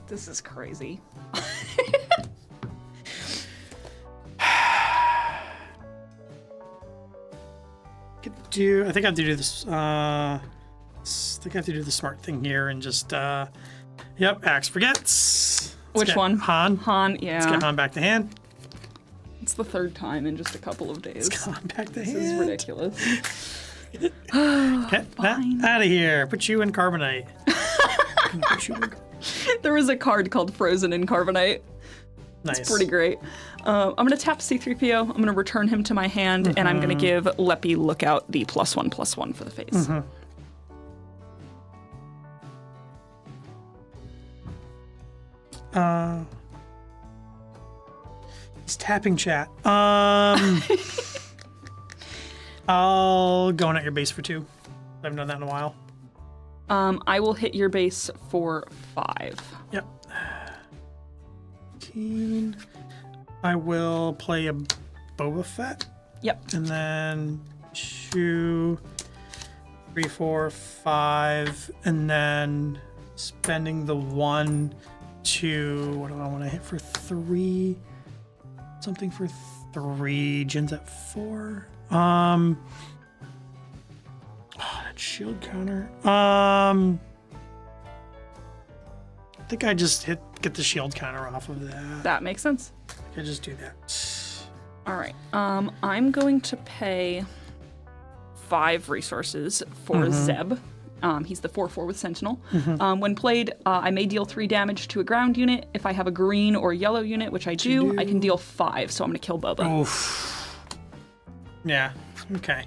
This is crazy. I think I have to do this. I think I have to do the smart thing here and just. Yep. Axe forgets. Which one? Han. Han, yeah. Let's get Han back to hand. It's the 3rd time in just a couple of days. Let's get Han back to This hand. is ridiculous. Get that Fine. out of here. Put you in carbonite. Put you in There was a card called Frozen in Carbonite. Nice. It's pretty great. I'm going to tap C-3PO. I'm going to return him to my hand, and I'm going to give Leppy Lookout the +1/+1 for the phase. He's tapping chat. I'll go in at your base for 2. I haven't done that in a while. I will hit your base for 5. Yep. 15. I will play a Boba Fett. Yep. And then 2, 3, 4, 5. And then spending the 1 to. What do I want to hit for 3? Something for 3. Jin's at 4. That shield counter. I think I just get the shield counter off of that. That makes sense. I just do that. All right. I'm going to pay 5 resources for Zeb. He's the 4/4 with Sentinel. When played, I may deal 3 damage to a ground unit. If I have a green or yellow unit, which I do, I can deal 5. So I'm going to kill Boba. Oof. Yeah. Okay.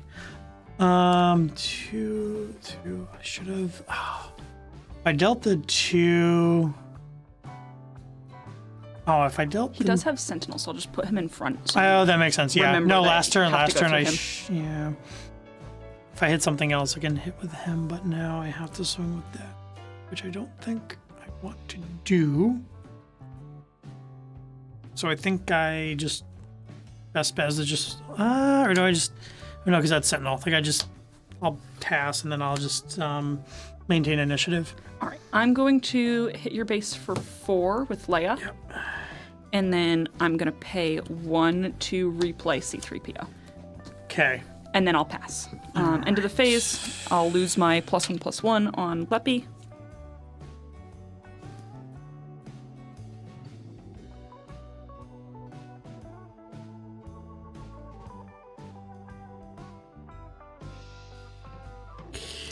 2. I should have. I dealt the 2. Oh, if I dealt. He does have Sentinel, so I'll just put him in front. So Oh, that makes sense. Yeah. remember No, that last you turn. have to Last go turn. through him. Yeah. If I hit something else, I can hit with him. But now I have to swing with that, which I don't think I want to do. So I think I just best bet is to just or do I just no, because that's Sentinel. I think I'll pass and then I'll just maintain initiative. All right. I'm going to hit your base for 4 with Leia. Yep. And then I'm going to pay 1 to replay C-3PO. Okay. And then I'll pass. End of the phase, I'll lose my +1/+1 on Leppy.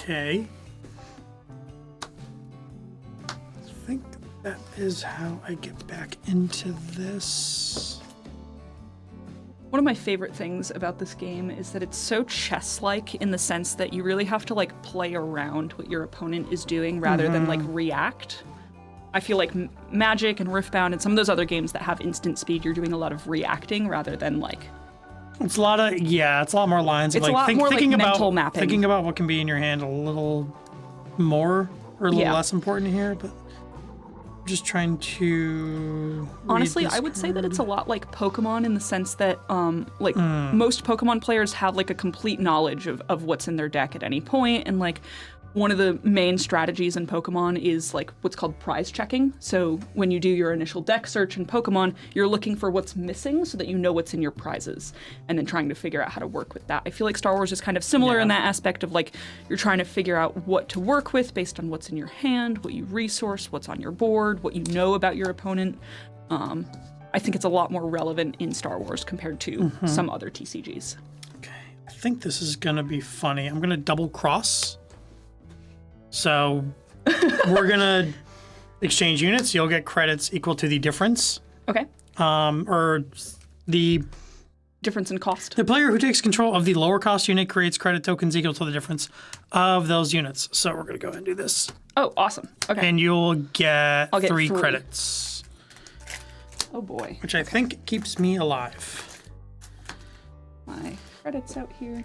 Okay. I think that is how I get back into this. One of my favorite things about this game is that it's so chess-like in the sense that you really have to like play around what your opponent is doing rather than like react. I feel like Magic and Riftbound and some of those other games that have instant speed, you're doing a lot of reacting rather than like. It's a lot more lines. It's of, a lot more, like, thinking about mental mapping. Thinking about what can be in your hand a little more or a little less important here, but I'm just trying to. Honestly, I would say that it's a lot like Pokemon in the sense that, most Pokemon players have like a complete knowledge of what's in their deck at any point, and like one of the main strategies in Pokemon is like what's called prize checking. So when you do your initial deck search in Pokemon, you're looking for what's missing so that you know what's in your prizes, and then trying to figure out how to work with that. I feel like Star Wars is kind of similar in that aspect of like you're trying to figure out what to work with based on what's in your hand, what you resource, what's on your board, what you know about your opponent. I think it's a lot more relevant in Star Wars compared to some other TCGs. Okay, I think this is gonna be funny. I'm gonna double cross. So we're gonna exchange units. You'll get credits equal to the difference. Okay. Or the Difference in cost. The player who takes control of the lower cost unit creates credit tokens equal to the difference of those units. So we're gonna go ahead and do this. Oh, awesome. Okay. And you'll get, I'll get 3 3. credits. Oh boy. Which I think keeps me alive. My credits out here.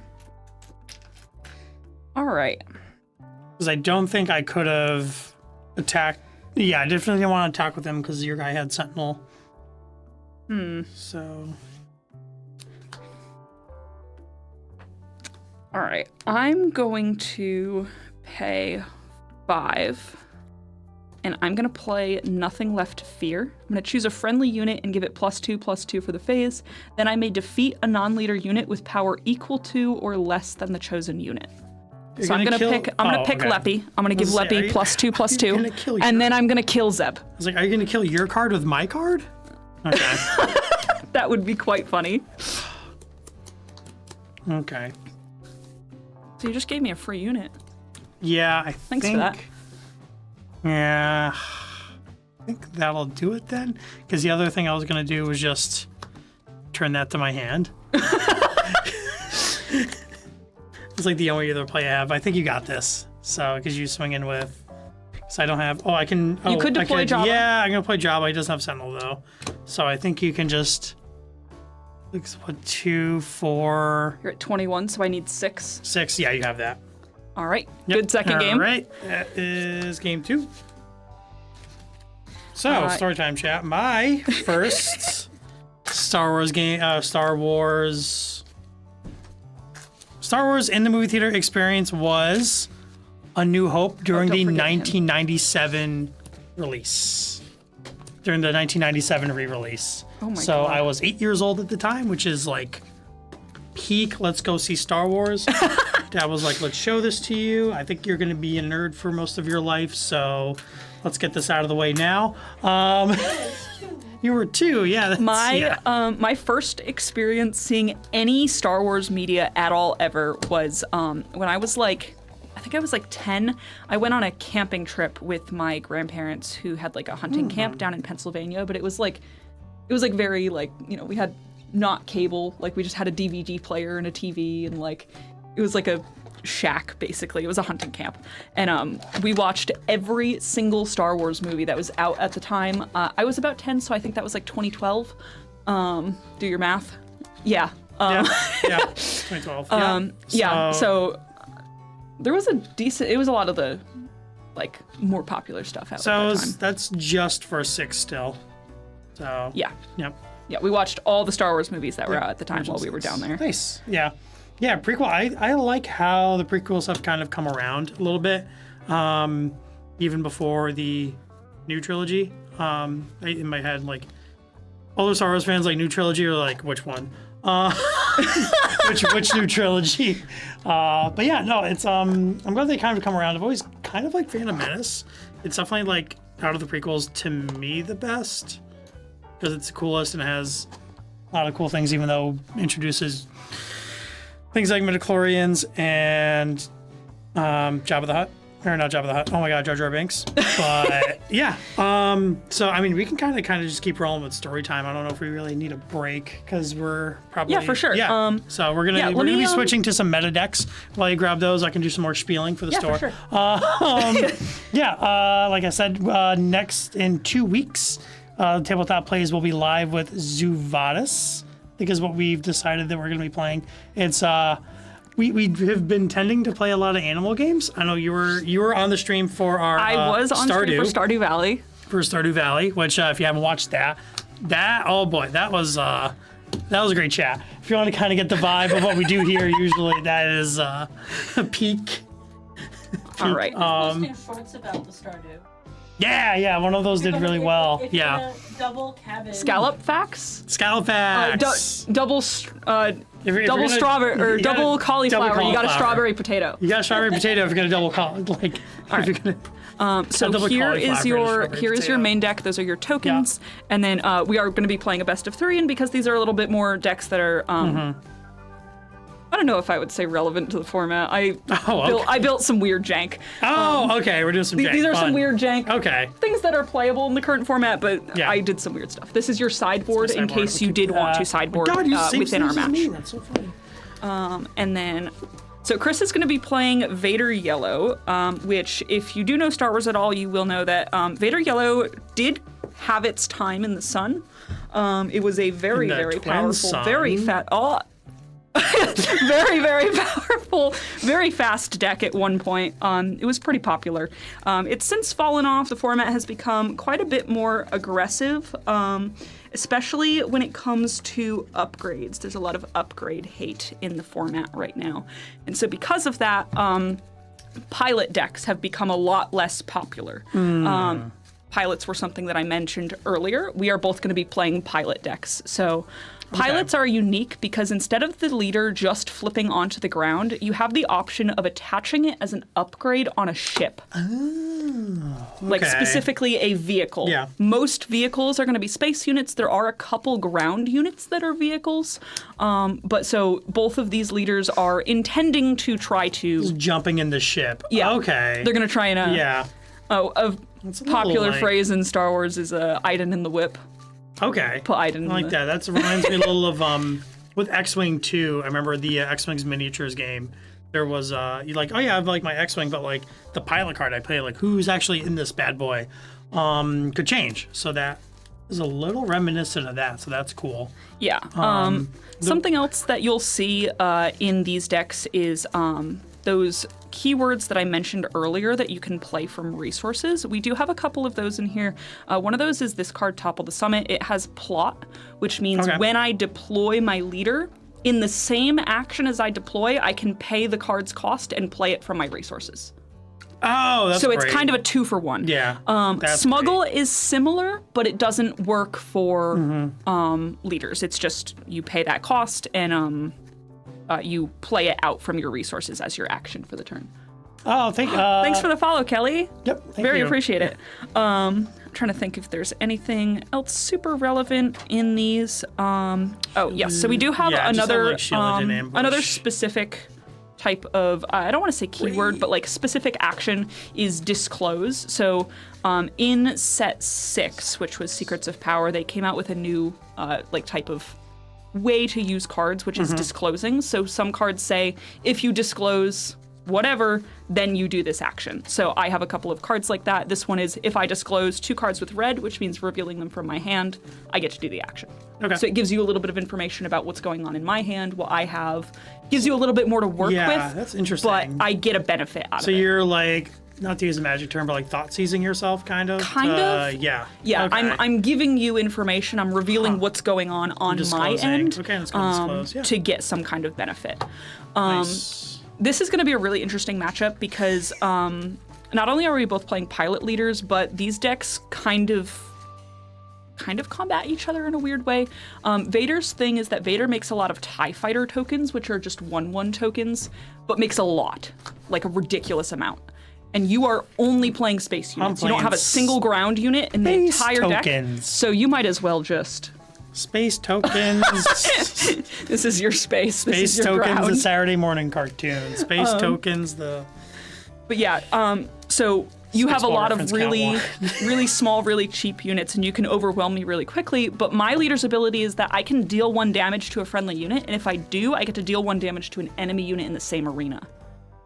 All right. Because I don't think I could have attacked. Yeah, I definitely didn't want to attack with him because your guy had Sentinel. So. All right. I'm going to pay 5. And I'm going to play Nothing Left to Fear. I'm going to choose a friendly unit and give it +2/+2 for the phase. Then I may defeat a non-leader unit with power equal to or less than the chosen unit. You're So I'm gonna pick okay. Leppy. I'm gonna give Let's see, Leppy +2/+2, kill and your- then I'm gonna kill Zeb. I was like, are you going to kill your card with my card? Okay. That would be quite funny. Okay. So you just gave me a free unit. Yeah, I Thanks think. for that. Yeah. I think that'll do it then. Because the other thing I was going to do was just turn that to my hand. It's like the only other play I have. I think you got this. So, because you swing in with. So I don't have. Oh, I can. Oh, You could deploy Jabba. Yeah, I'm going to play Jabba. He doesn't have Sentinel, though. So I think you can just. What, 2, 4, You're at 21, so I need 6. 6. Yeah, you have that. All right. Yep. Good second game. All right. That is game 2. So, story time chat. My first Star Wars game, Star Wars in the movie theater experience was A New Hope during don't the forget him. 1997 release. During the 1997 re-release. Oh my so God. I was 8 years old at the time, which is like peak. Let's go see Star Wars. Dad was like, let's show this to you. I think you're going to be a nerd for most of your life, so let's get this out of the way now. You were 2, yeah. That's, My first experience seeing any Star Wars media at all ever was when I was like, I think I was like 10. I went on a camping trip with my grandparents who had like a hunting camp down in Pennsylvania, but it was like very like, you know, we had not cable, like we just had a DVD player and a TV, and like it was like a shack basically. It was a hunting camp, and we watched every single Star Wars movie that was out at the time. I was about 10, so I think that was like 2012. Do your math. Yeah. yeah, 2012. So there was it was a lot of the like more popular stuff out at that time. That's just for 6 still. So Yeah. Yep. Yeah, we watched all the Star Wars movies that were out at the time while we were down there. Nice. Yeah. Yeah, prequel. I like how the prequels have kind of come around a little bit, even before the new trilogy. In my head, like, all the Star Wars fans like new trilogy are like, which one? Which new trilogy? But yeah, no, it's I'm glad they kind of come around. I've always kind of liked Phantom Menace. It's definitely like out of the prequels to me the best because it's the coolest and it has a lot of cool things, even though it introduces things like midichlorians and Jabba the Hutt. Or not Jabba the Hutt. Oh my God, Jar Jar Binks. But yeah. So I mean, we can kind of just keep rolling with story time. I don't know if we really need a break because we're probably Yeah, for sure. Yeah. So we're gonna be switching to some meta decks. While you grab those, I can do some more spieling for the store. For sure. Like I said, next in 2 weeks, Tabletop Plays will be live with Zuvadis. I think is what we've decided that we're going to be playing. It's we have been tending to play a lot of animal games. I know you were on the stream for our I was on stream for Stardew Valley. For Stardew Valley, which if you haven't watched that oh boy, that was a great chat. If you want to kind of get the vibe of what we do here, usually that is a peak All right. Posting shorts about the Stardew. Yeah, one of those did really well. If Yeah. you're gonna double cabbage. Scallop facts. Scallop facts. Double If you're gonna- strawberry or you gotta- double cauliflower. You got a cauliflower. strawberry potato. You got a strawberry potato if you're gonna double if you're gonna. So double here cauliflower is and a your strawberry your main deck. Those are your tokens, and then we are going to be playing a best of 3. And because these are a little bit more decks that are, I don't know if I would say relevant to the format. I built some weird jank. Okay, we're doing some jank. These are Fun. some weird jank. Okay. Things that are playable in the current format, but Yeah. I did some weird stuff. This is your sideboard in Sideboard. case you did want to sideboard God, you same within our sleeves as match. me. That's so funny. And then, so Chris is going to be playing Vader Yellow, which, if you do know Star Wars at all, you will know that Vader Yellow did have its time in the sun. It was a very, In the very twin powerful, sun? very fat. Very, very powerful, very fast deck at one point. It was pretty popular. It's since fallen off. The format has become quite a bit more aggressive, especially when it comes to upgrades. There's a lot of upgrade hate in the format right now. And so because of that, pilot decks have become a lot less popular. Pilots were something that I mentioned earlier. We are both going to be playing pilot decks. So pilots are unique because instead of the leader just flipping onto the ground, you have the option of attaching it as an upgrade on a ship. Like specifically a vehicle. Yeah. Most vehicles are going to be space units. There are a couple ground units that are vehicles. But so both of these leaders are intending to try to... Jumping in the ship. Yeah. Okay. They're going to try and... Yeah. A little popular like- phrase in Star Wars is Iden in the whip. Okay. Put Iden in I like that. That reminds me a little of with X-Wing 2. I remember the X-Wing's miniatures game. There was you like, oh yeah, I have like my X-Wing, but like the pilot card I play, like who's actually in this bad boy, could change. So that is a little reminiscent of that. So that's cool. Yeah. Something else that you'll see in these decks is those keywords that I mentioned earlier that you can play from resources. We do have a couple of those in here. One of those is this card, Topple the Summit. It has plot, which means when I deploy my leader, in the same action as I deploy, I can pay the card's cost and play it from my resources. Oh, that's so it's great. kind of a 2-for-1. Yeah. That's Smuggle great. is similar, but it doesn't work for leaders. It's just you pay that cost and you play it out from your resources as your action for the turn. Oh, Thanks for the follow, Kelly. Yep. Very appreciate it. I'm trying to think if there's anything else super relevant in these. Oh, yes. So we do have another another specific type of, I don't want to say keyword, but like specific action is disclose. So in set 6, which was Secrets of Power, they came out with a new like type of way to use cards, which is disclosing. So some cards say, if you disclose whatever, then you do this action. So I have a couple of cards like that. This one is, if I disclose 2 cards with red, which means revealing them from my hand, I get to do the action. Okay. So it gives you a little bit of information about what's going on in my hand, what I have. Gives you a little bit more to work with. Yeah, that's interesting. But I get a benefit out of it. So you're like, not to use a magic term, but like thought seizing yourself, kind of? Kind of. Yeah. Yeah, Okay. I'm giving you information. I'm revealing what's going on my Disclosing. end Okay, that's gonna disclose. Yeah. to get some kind of benefit. Nice. This is going to be a really interesting matchup because not only are we both playing pilot leaders, but these decks kind of combat each other in a weird way. Vader's thing is that Vader makes a lot of TIE Fighter tokens, which are just 1/1 tokens, but makes a lot, like a ridiculous amount. And you are only playing space units. You don't have a single ground unit in the entire tokens. deck. So you might as well just... Space tokens. This is your space. This Space is your tokens, ground. the Saturday morning cartoon. Space tokens, the... But yeah, so you have a Baseball lot of reference really, count really small, really cheap units, and you can overwhelm me really quickly. But my leader's ability is that I can deal 1 damage to a friendly unit, and if I do, I get to deal 1 damage to an enemy unit in the same arena.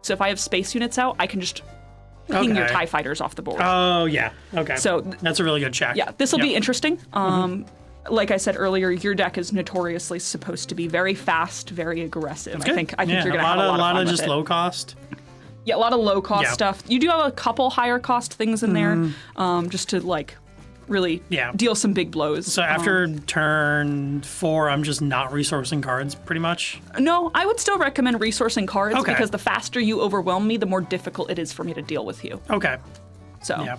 So if I have space units out, I can just ping your TIE fighters off the board. Oh, yeah. Okay. So that's a really good check. yeah, this will be interesting. Like I said earlier, your deck is notoriously supposed to be very fast, very aggressive. I think Yeah, you're gonna have a lot of fun with just it. low cost. Yeah, a lot of low cost Yeah. stuff. You do have a couple higher cost things in there, just to like really Yeah. deal some big blows. So after turn 4, I'm just not resourcing cards, pretty much. No, I would still recommend resourcing cards Okay. because the faster you overwhelm me, the more difficult it is for me to deal with you. Okay. So. Yeah.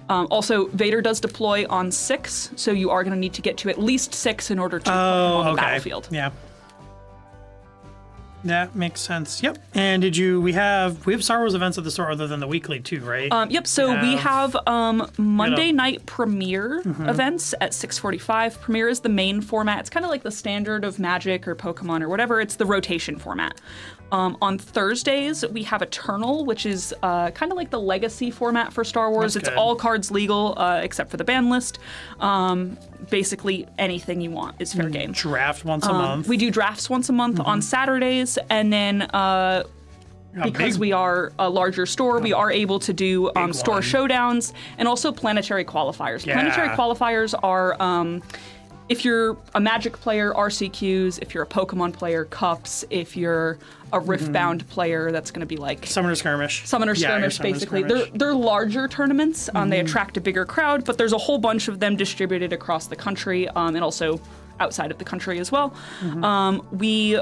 Also, Vader does deploy on 6, so you are going to need to get to at least 6 in order to put him on the battlefield. Yeah. That makes sense. Yep. And we have Star Wars events at the store other than the weekly too, right? Yep. So we have Monday night premiere Mm-hmm. events at 6:45. Premiere is the main format. It's kind of like the standard of Magic or Pokemon or whatever. It's the rotation format. On Thursdays, we have Eternal, which is kind of like the legacy format for Star Wars. That's It's good. all cards legal except for the ban list. Basically, anything you want is fair game. Draft once a month. We do drafts once a month on Saturdays, and then because we are a larger store, we are able to do store one. showdowns and also planetary qualifiers. Yeah. Planetary qualifiers are if you're a Magic player, RCQs. If you're a Pokemon player, Cups. If you're a Riftbound player, that's going to be like Summoner Skirmish. Summoner Yeah, your Skirmish, Summoner basically. Skirmish. They're larger tournaments. They attract a bigger crowd, but there's a whole bunch of them distributed across the country and also outside of the country as well. We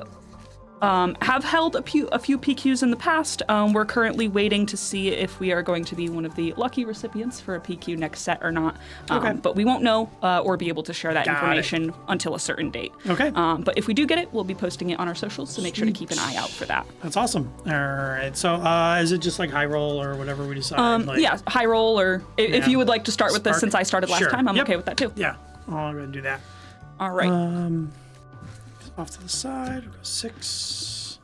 have held a few PQs in the past. We're currently waiting to see if we are going to be one of the lucky recipients for a PQ next set or not. Okay. But we won't know or be able to share that Got it. information until a certain date. Okay. But if we do get it, we'll be posting it on our socials, so make sure to keep an eye out for that. That's awesome. All right. So is it just like high roll or whatever we decide? Yeah, high roll, or if Yeah. you would like to start with this Spark? since I started last Sure. time, I'm Yep. okay with that too. Yeah. I'll go and do that. All right. Off to the side. We'll go 6.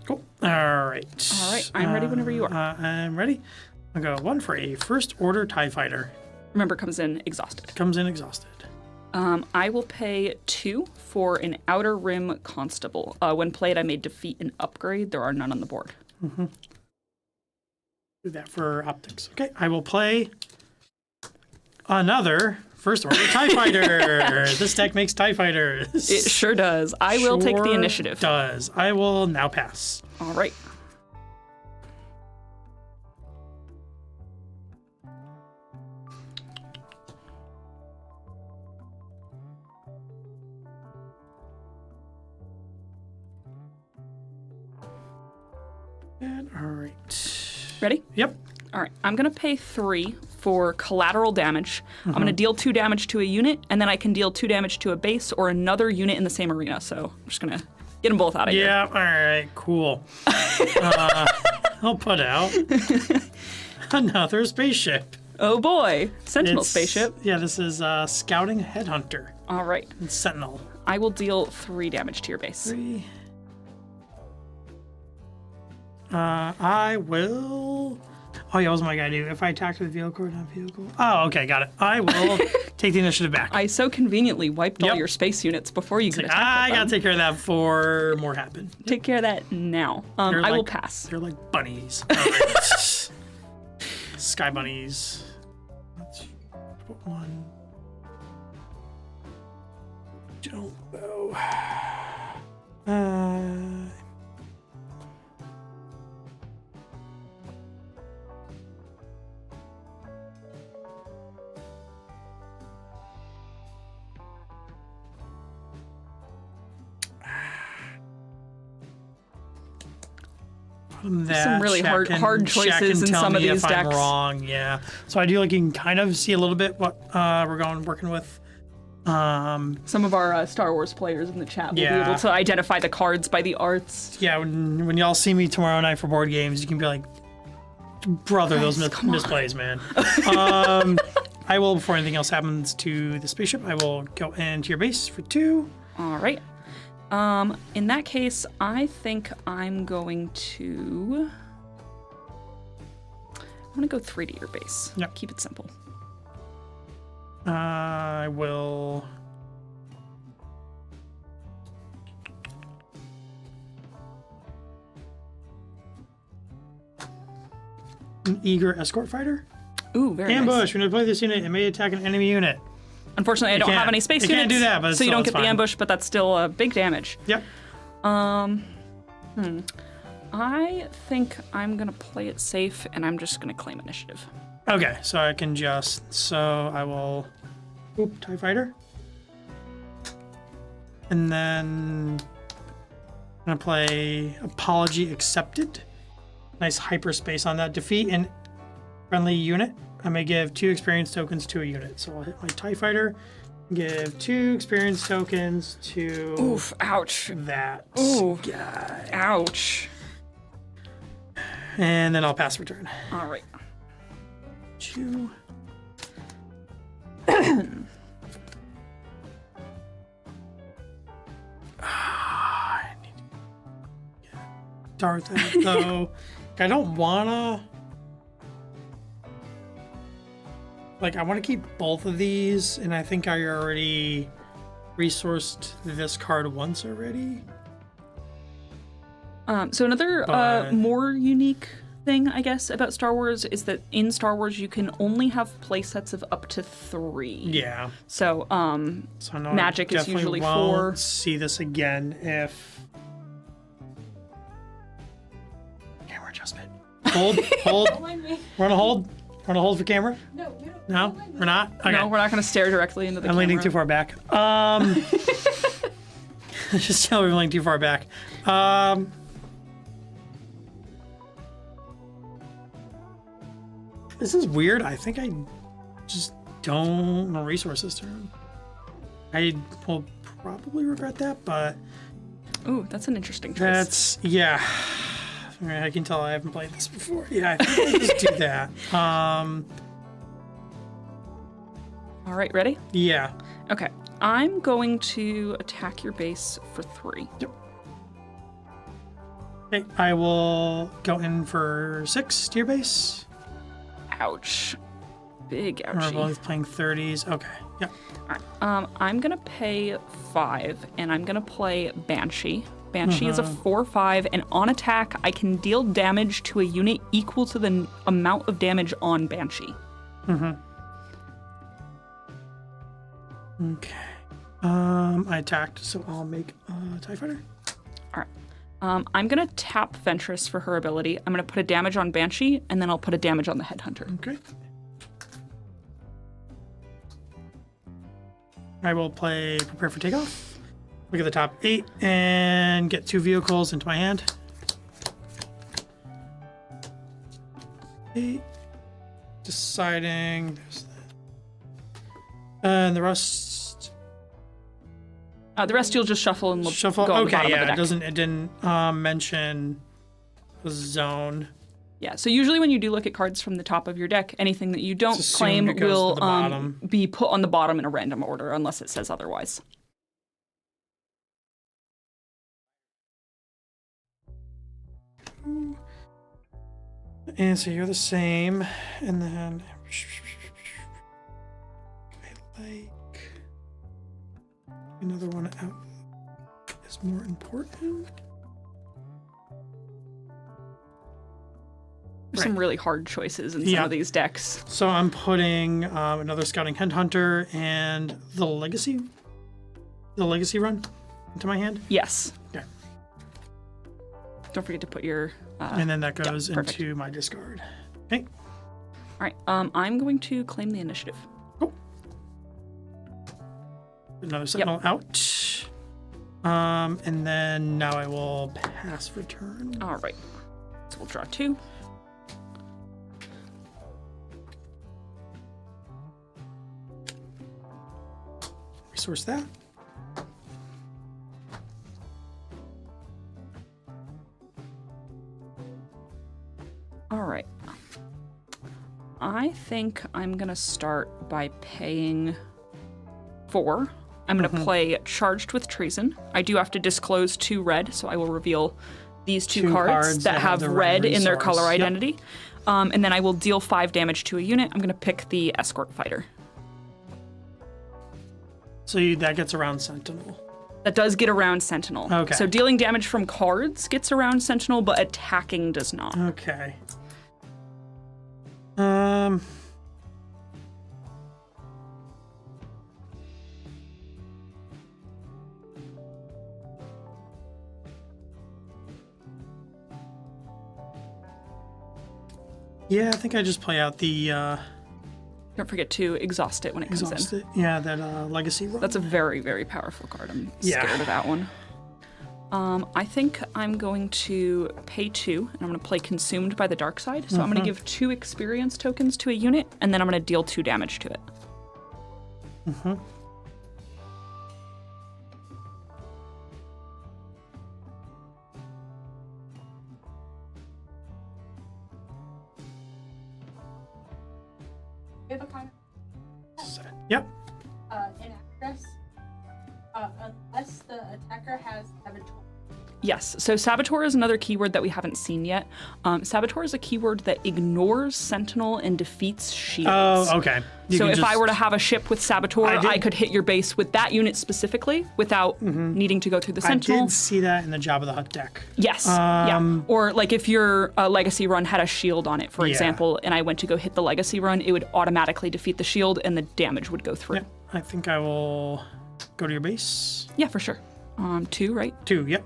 Cool. All right. All right, I'm ready whenever you are. I'm ready. I'll go 1 for a First Order TIE Fighter. Remember, comes in exhausted. Comes in exhausted. I will pay 2 for an Outer Rim Constable. When played, I may defeat an upgrade. There are none on the board. Do that for optics. Okay, I will play another First Order TIE Fighter. This deck makes TIE Fighters. It sure does. I will take the Sure initiative. Does. I will now pass. All right. And all right. Ready? Yep. All right. I'm going to pay 3 for collateral damage. I'm going to deal 2 damage to a unit, and then I can deal 2 damage to a base or another unit in the same arena. So I'm just going to get them both out of here. Yeah. All right. Cool. I'll put out another spaceship. Oh boy. Sentinel It's- spaceship. Yeah, this is Scouting Headhunter. All right. It's Sentinel. I will deal 3 damage to your base. 3. I will. Oh yeah, what was my guy do? If I attack with a vehicle or not vehicle. Oh, okay, got it. I will take the initiative back. I so conveniently wiped all Yep. your space units before you could attack I with gotta them. take care of that before more happen. Take care of that now. They're I will like- pass. They're like bunnies. All right. Sky bunnies. Let's put 1. Don't go. That, Some really check hard check choices and in tell some of me these if I'm decks. wrong, yeah. So I do like you can kind of see a little bit what we're working with. Some of our Star Wars players in the chat will be Yeah. able to identify the cards by the arts. Yeah, when y'all see me tomorrow night for board games, you can be like, brother, those come on." misplays, man. I will, before anything else happens to the spaceship, I will go into your base for 2. All right. In that case, I think I'm going to go 3 to your base. Yep. Keep it simple. I will. An eager escort fighter. Ooh, very Ambush. nice. When you play this unit, it may attack an enemy unit. Unfortunately, I don't have any space units. Can't do that, but so you don't get fine. the ambush, but that's still big damage. Yep. I think I'm gonna play it safe, and I'm just gonna claim initiative. Okay, so I can just. So I will. Oop, TIE fighter. And then I'm gonna play Apology Accepted. Nice hyperspace on that. Defeat an friendly unit. I may give 2 experience tokens to a unit. So I'll hit my TIE fighter, give 2 experience tokens to Oof, ouch. that Ooh. guy. Ouch. And then I'll pass return. All right. 2. I need to get Darth out, though. I don't wanna. Like, I want to keep both of these, and I think I already resourced this card once already. So another But- more unique thing, I guess, about Star Wars is that in Star Wars you can only have play sets of up to 3. Yeah. So, So I know Magic I is definitely usually won't 4. see this again if. Camera adjustment. Hold. Don't mind me. We're on a hold. We're on a hold for camera. No, you don't. No, don't mind me. we're not. Okay. no, we're not going to stare directly into the I'm camera. leaning too far back. Just tell me I'm leaning too far back. This is weird. I think I just don't resource this turn. I will probably regret that, but Ooh, that's an interesting choice. that's yeah. I mean, I can tell I haven't played this before. Yeah, I think I'll just do that. All right, ready? Yeah. Okay. I'm going to attack your base for 3. Yep. Okay, I will go in for 6 to your base. Ouch. Big We're ouchie. both playing 30s. Okay. Yep. All right. I'm going to pay 5, and I'm going to play Banshee. Banshee is a 4/5, and on attack, I can deal damage to a unit equal to the amount of damage on Banshee. Okay. I attacked, so I'll make a TIE fighter. All right. I'm going to tap Ventress for her ability. I'm going to put a damage on Banshee, and then I'll put a damage on the Headhunter. Okay. I will play Prepare for Takeoff. Look at the top 8 and get 2 vehicles into my hand. 8. Deciding. There's that. And the rest. The rest you'll just shuffle and Shuffle. go on the Okay, bottom of the yeah. deck. It didn't mention the zone. Yeah, so usually when you do look at cards from the top of your deck, anything that you don't Just claim assume it goes to will the bottom. be put on the bottom in a random order unless it says otherwise. And so you're the same. And then I like another one out is more important. There's some really hard choices in some Yeah. of these decks. So I'm putting another scouting headhunter and the legacy run into my hand. Yes. Okay. Don't forget to put your... And then that goes perfect. into my discard. Okay. All right, I'm going to claim the initiative. Cool. Another Sentinel out. And then now I will pass return. All right. So we'll draw 2. Resource that. All right. I think I'm going to start by paying 4. I'm going to play Charged with Treason. I do have to disclose 2 red, so I will reveal these 2 cards that have the red in their resource. color Yep. identity. And then I will deal 5 damage to a unit. I'm going to pick the Escort Fighter. So that gets around Sentinel. That does get around Sentinel. Okay. So dealing damage from cards gets around Sentinel, but attacking does not. Okay. Yeah, I think I just play out the Don't forget to exhaust it when it comes in. exhaust it. Yeah, that legacy run. That's a very, very powerful card. I'm Yeah. scared of that one. I think I'm going to pay 2, and I'm going to play Consumed by the Dark Side. So I'm going to give 2 experience tokens to a unit, and then I'm going to deal 2 damage to it. We have a comment. Yep. In address, unless the attacker has Saboteur. Yes, so Saboteur is another keyword that we haven't seen yet. Saboteur is a keyword that ignores Sentinel and defeats shields. Oh, okay. So if I were to have a ship with Saboteur, I could hit your base with that unit specifically without needing to go through the Sentinel. I did see that in the Jabba the Hutt deck. Yes, yeah. Or like if your Legacy run had a shield on it, for example, and I went to go hit the Legacy run, it would automatically defeat the shield and the damage would go through. Yep. I think I will go to your base. Yeah, for sure. 2, right? 2, yep.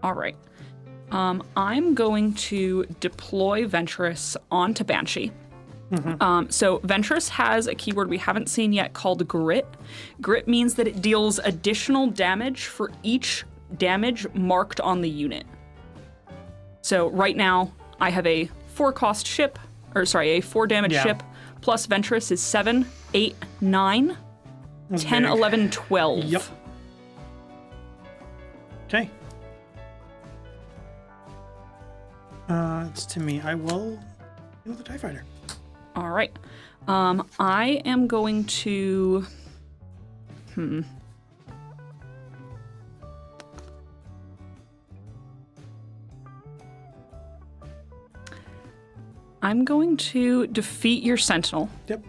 All right. I'm going to deploy Ventress onto Banshee. So Ventress has a keyword we haven't seen yet called Grit. Grit means that it deals additional damage for each damage marked on the unit. So right now I have a 4-cost ship, or sorry, a 4 damage ship, plus Ventress is 7, 8, 9, 10, big. 11, 12. Yep. Okay. It's to me. I will deal with the TIE Fighter. All right. I am going to... I'm going to defeat your Sentinel. Yep.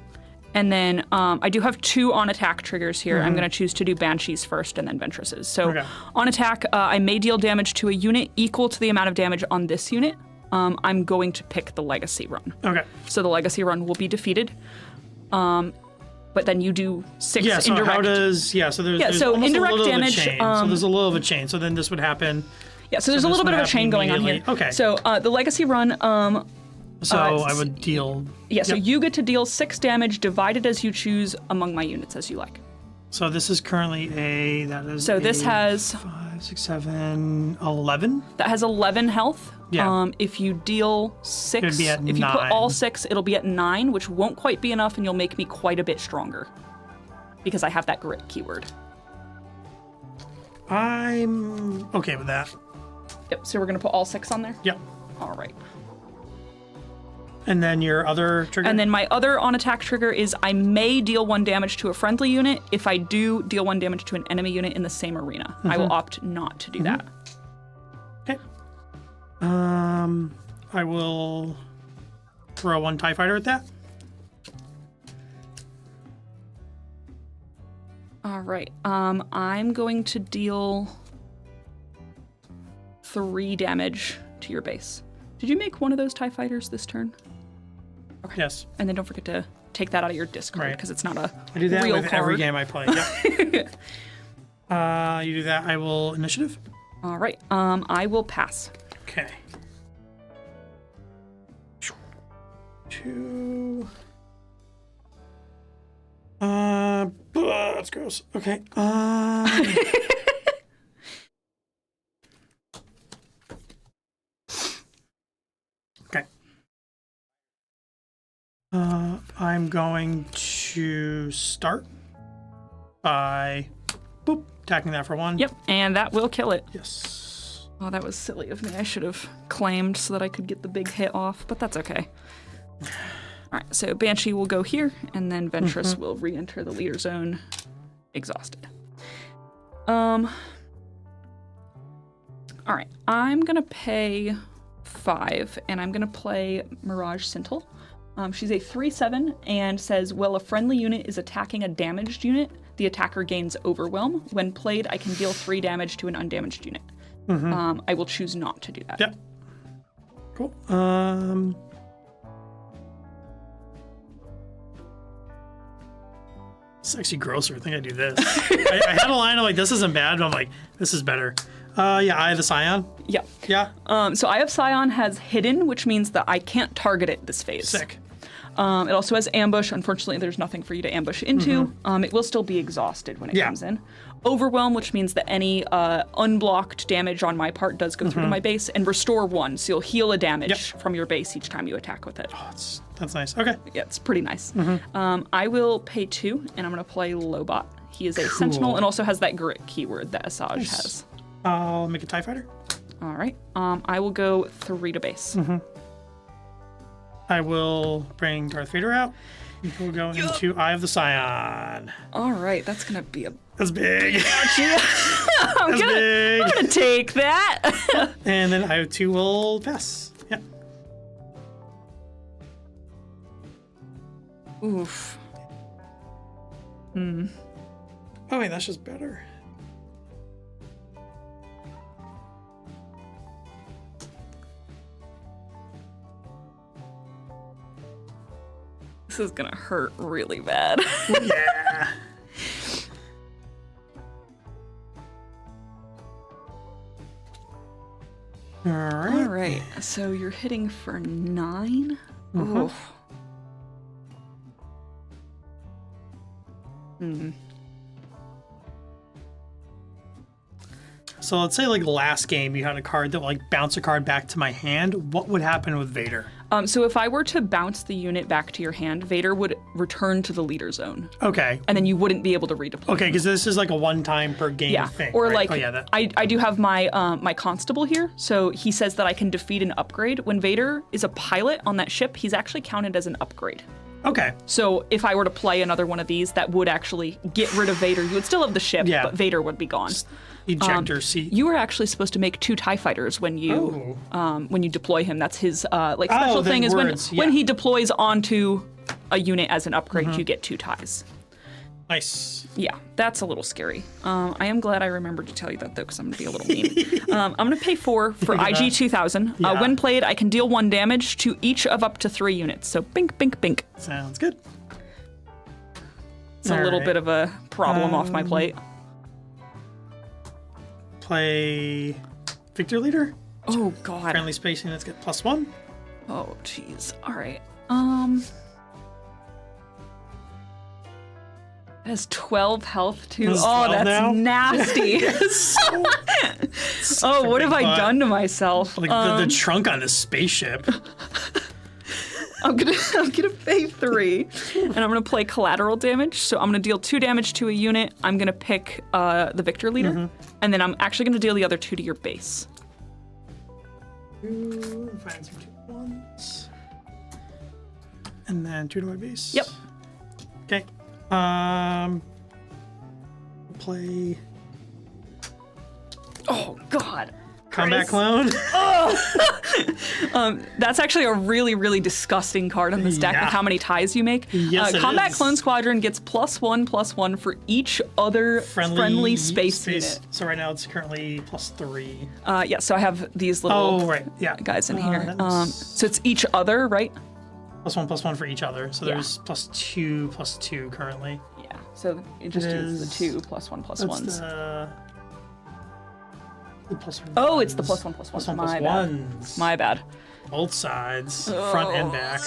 And then I do have 2 on attack triggers here. I'm going to choose to do Banshees first and then Ventress's. So on attack, I may deal damage to a unit equal to the amount of damage on this unit. I'm going to pick the Legacy run. Okay. So the Legacy run will be defeated. But then you do 6 so indirect. How does so there's so almost indirect a little damage. Of a chain. So there's a little of a chain. So then this would happen. Yeah, so there's a little bit of a chain going on here. Okay. So the Legacy run. So I would deal. Yeah, so you get to deal 6 damage divided as you choose among my units as you like. So this is currently So this has 5, 6, 7, 11. That has 11 health. Yeah. If you deal 6, It'd be at if you put 9. all 6, it'll be at 9, which won't quite be enough, and you'll make me quite a bit stronger because I have that grit keyword. I'm okay with that. Yep. So we're gonna put all 6 on there. Yep. All right. And then your other trigger? And then my other on attack trigger is I may deal 1 damage to a friendly unit. If I do deal 1 damage to an enemy unit in the same arena, I will opt not to do that. Okay. I will throw 1 TIE Fighter at that. All right. I'm going to deal 3 damage to your base. Did you make one of those TIE Fighters this turn? Okay. Yes. And then don't forget to take that out of your discard because it's not a I do that real with card. every game I play. Yep. You do that. I will initiative. All right. I will pass. Okay. 2. That's gross. Okay. Okay. I'm going to start by attacking that for 1. Yep. And that will kill it. Yes. Oh, that was silly of me. I should have claimed so that I could get the big hit off, but that's okay. All right, so Banshee will go here, and then Ventress will re-enter the leader zone, exhausted. All right, I'm gonna pay 5, and I'm gonna play Mirage Sentinel. She's a 3/7 and says, while a friendly unit is attacking a damaged unit, the attacker gains Overwhelm. When played, I can deal 3 damage to an undamaged unit. I will choose not to do that. Yep. Cool. It's actually grosser. I think I do this. I had a line of like, this isn't bad, but I'm like, this is better. Yeah, Eye of the Scion. Yeah. Yeah. So Eye of Scion has hidden, which means that I can't target it this phase. Sick. It also has ambush. Unfortunately, there's nothing for you to ambush into. It will still be exhausted when it comes in. Overwhelm, which means that any unblocked damage on my part does go through to my base, and restore 1, so you'll heal a damage from your base each time you attack with it. Oh, that's nice. Okay. Yeah, it's pretty nice. I will pay 2, and I'm going to play Lobot. He is a Sentinel and also has that grit keyword that Asajj has. I'll make a TIE Fighter. All right. I will go 3 to base. I will bring Darth Vader out. We'll go into Eye of the Scion. All right, that's going to be a... That's big. I'm gonna take that. And then I 2 will pass. Yeah. Oof. Oh wait, that's just better. This is gonna hurt really bad. Yeah. All right. So you're hitting for 9. Oof. So let's say like last game you had a card that would like bounce a card back to my hand. What would happen with Vader? So if I were to bounce the unit back to your hand, Vader would return to the leader zone. Okay. And then you wouldn't be able to redeploy. Okay, because this is like a one-time per game thing. Or right? like, I do have my my constable here, so he says that I can defeat an upgrade. When Vader is a pilot on that ship, he's actually counted as an upgrade. Okay. So if I were to play another one of these, that would actually get rid of Vader. You would still have the ship, but Vader would be gone. Ejector seat. You were actually supposed to make 2 TIE fighters when you deploy him. That's his special thing is when he deploys onto a unit as an upgrade, you get 2 TIEs. Nice. Yeah, that's a little scary. I am glad I remembered to tell you that though, because I'm gonna be a little mean. I'm gonna pay 4 for IG 2000. When played, I can deal 1 damage to each of up to 3 units. So bink, bink, bink. Sounds good. It's a little bit of a problem off my plate. Play Victor Leader. Oh god. Friendly space units get +1. Oh jeez. All right. It has 12 health too. Oh, that's now? nasty. Oh, what have I done to myself? Like the trunk on this spaceship. I'm gonna pay 3, and I'm gonna play collateral damage. So I'm gonna deal 2 damage to a unit. I'm gonna pick the Victor Leader, and then I'm actually gonna deal the other 2 to your base. Find some 2 ones, and then 2 to my base. Yep. Okay. Play. Oh God. Combat Clone. That's actually a really, really disgusting card on this deck with how many ties you make. Yes, Combat Clone Squadron gets +1/+1 for each other friendly space unit. So right now it's currently +3. Yeah, so I have these little guys in here. So it's each other, right? +1/+1 for each other. So there's +2/+2 currently. Yeah, so it just is the 2 +1/+1s. Oh, it's the +1/+1. My bad. My bad. Both sides, front and back.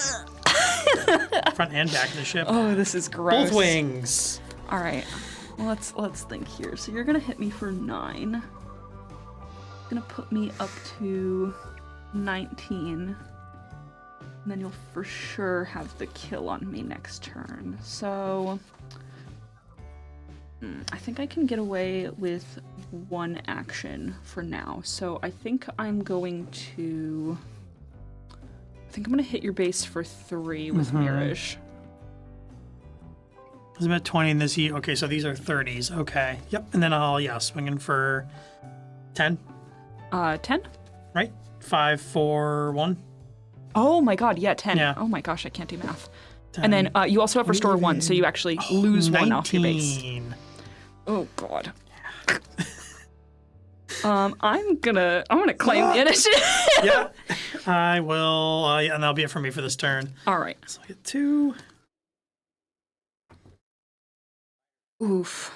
Front and back of the ship. Oh, this is gross. Both wings. All right, let's think here. So you're gonna hit me for 9. Gonna put me up to 19. And then you'll for sure have the kill on me next turn. So I think I can get away with 1 action for now. So I think I'm going to hit your base for 3 with Mirage. I'm at 20 in this heat. Okay, so these are 30s. Okay. Yep. And then I'll swing in for 10. 10? Right? 5, 4, 1. Oh my god, yeah, 10. Yeah. Oh my gosh, I can't do math. 10. And then you also have Restore 1, so you actually lose 1 off your base. 19. Oh god. I'm gonna claim the initiative. Yeah. I will, and that'll be it for me for this turn. All right. So I get 2. Oof.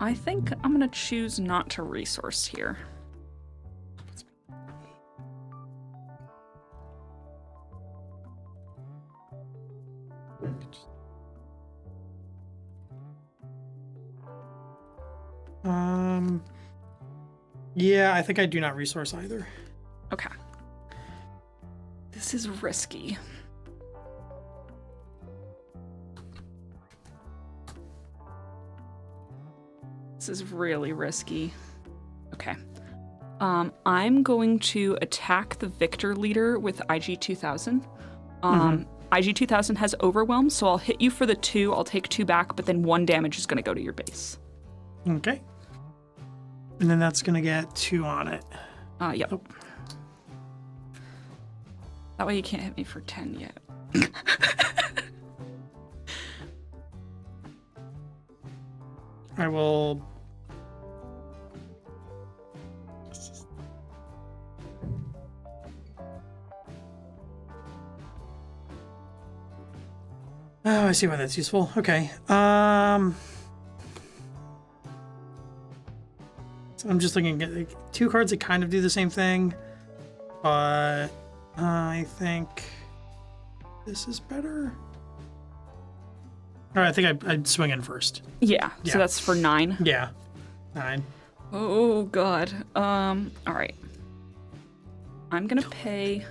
I think I'm going to choose not to resource here. Yeah, I think I do not resource either. Okay. This is risky. This is really risky. Okay. I'm going to attack the victor leader with IG 2000. IG 2000 has overwhelm, so I'll hit you for the 2. I'll take 2 back, but then 1 damage is going to go to your base. Okay. And then that's going to get 2 on it. Yep. Oh. That way you can't hit me for 10 yet. I will... Oh, I see why that's useful. Okay. So I'm just looking at like, 2 cards that kind of do the same thing, but I think this is better. All right, I think I'd swing in first. Yeah, Yeah. so that's for 9. Yeah, 9. Oh, God. All right. I'm going to pay...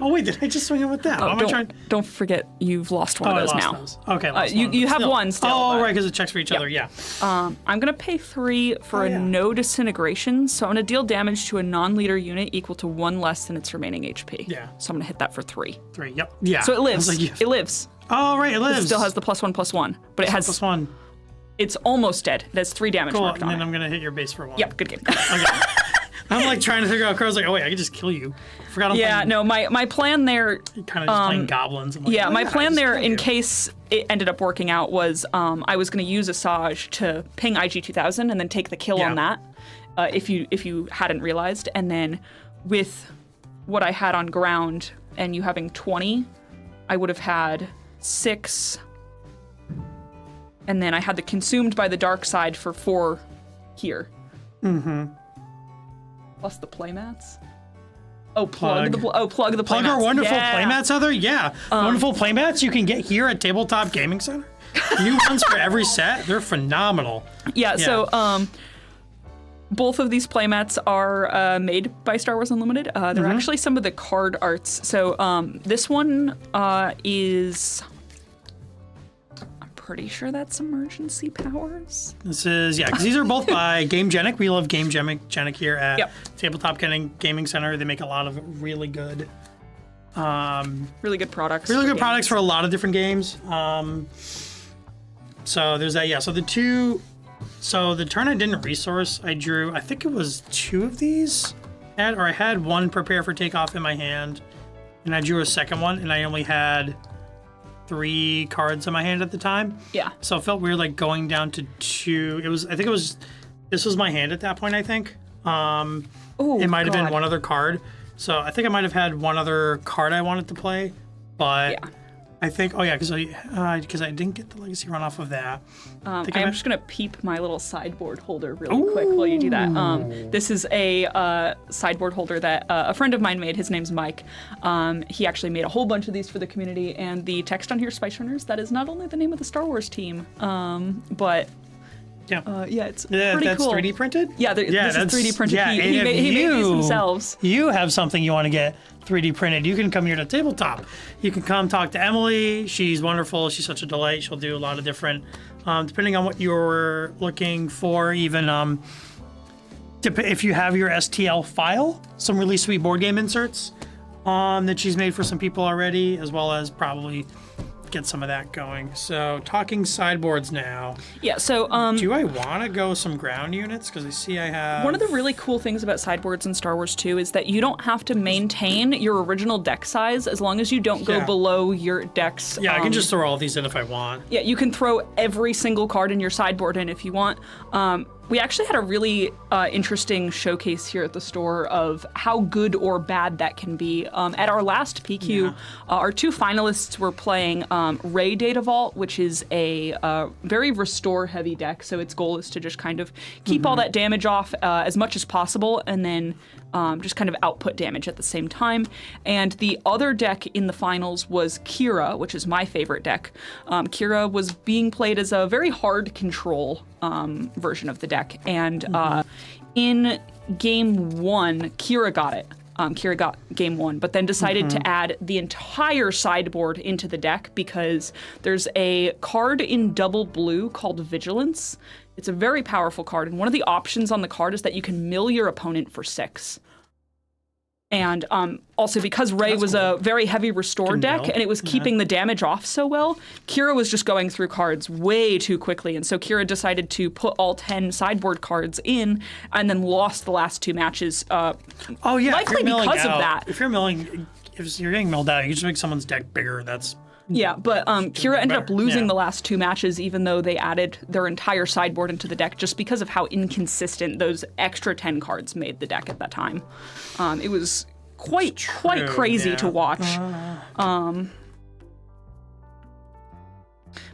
Oh wait, did I just swing in with that? Why am I trying? Don't forget you've lost one Oh, of those I lost now. those. Okay, lost one of You those. have one still. Oh, but- right, because it checks for each other. Yeah. I'm going to pay 3 for a no disintegration, so I'm going to deal damage to a non-leader unit equal to 1 less than its remaining HP. Yeah. So I'm going to hit that for 3. 3. Yep. Yeah. So it I lives. was like, It lives. oh, right, it lives. It still has the +1/+1, but it has. +1. It's almost dead. It has 3 damage Cool. marked And on then it. I'm gonna hit your base for 1. Yep. Good game. Okay. I'm like trying to figure out cards. Like, oh wait, I could just kill you. I forgot. I'm Yeah. playing, No. My plan there. kind of just playing goblins. I'm like, Yeah, oh, my I plan just there, kill in you. case it ended up working out, was I was going to use Asajj to ping IG 2000 and then take the kill on Yeah. that, if you hadn't realized. And then with what I had on ground and you having 20, I would have had 6. And then I had the consumed by the dark side for 4 here. Mm-hmm. Plus the playmats. Oh, plug the playmats. Plug our wonderful Yeah. playmats, Heather. Yeah, wonderful playmats you can get here at Tabletop Gaming Center. New ones for every set. They're phenomenal. Yeah, so both of these playmats are made by Star Wars Unlimited. They're actually some of the card arts. So this one is... I'm pretty sure that's Emergency Powers. This is, yeah, because these are both by GameGenic. We love GameGenic here at Yep. Tabletop Gaming Center. They make a lot of really good Really good products. really for good games. products for a lot of different games. So there's that. Yeah. So the turn I didn't resource, I drew. I think it was 2 of these, I had 1 prepare for takeoff in my hand, and I drew a second one, and I only had 3 cards in my hand at the time. Yeah. So it felt weird, like going down to 2. This was my hand at that point. I think. Oh, It might have been God. one other card. So I think I might have had one other card I wanted to play, but Yeah. I think, oh yeah, because I didn't get the legacy run off of that. I'm just going to peep my little sideboard holder really quick while you do that. This is a sideboard holder that a friend of mine made. His name's Mike. He actually made a whole bunch of these for the community, and the text on here, Spice Runners, that is not only the name of the Star Wars team, but Yeah. it's Yeah, pretty that's cool. 3D printed? Yeah, this is 3D printed. Yeah, he and made if these themselves. You have something you want to get 3D printed, you can come here to Tabletop. You can come talk to Emily. She's wonderful. She's such a delight. She'll do a lot of different, depending on what you're looking for, even if you have your STL file, some really sweet board game inserts that she's made for some people already, as well as probably get some of that going. So talking sideboards now. Yeah, so Do I want to go some ground units? Because I see I have... one of the really cool things about sideboards in Star Wars 2 is that you don't have to maintain your original deck size as long as you don't go Yeah. below your deck's... Yeah, I can just throw all these in if I want. Yeah, you can throw every single card in your sideboard in if you want. we actually had a really interesting showcase here at the store of how good or bad that can be. At our last PQ, our 2 finalists were playing Ray Data Vault, which is a very restore-heavy deck, so its goal is to just kind of keep all that damage off as much as possible, and then just kind of output damage at the same time. And the other deck in the finals was Kira, which is my favorite deck. Kira was being played as a very hard control version of the deck. And in game 1, Kira got it. Kira got game 1, but then decided to add the entire sideboard into the deck because there's a card in double blue called Vigilance. It's a very powerful card, and one of the options on the card is that you can mill your opponent for 6. And also because Ray was a very heavy restore deck and it was keeping the damage off so well, Kira was just going through cards way too quickly. And so Kira decided to put all 10 sideboard cards in and then lost the last 2 matches. Likely because of that. If you're getting milled out, you just make someone's deck bigger. That's... Yeah, but Kira ended up losing the last 2 matches, even though they added their entire sideboard into the deck, just because of how inconsistent those extra 10 cards made the deck at that time. It was quite crazy to watch. But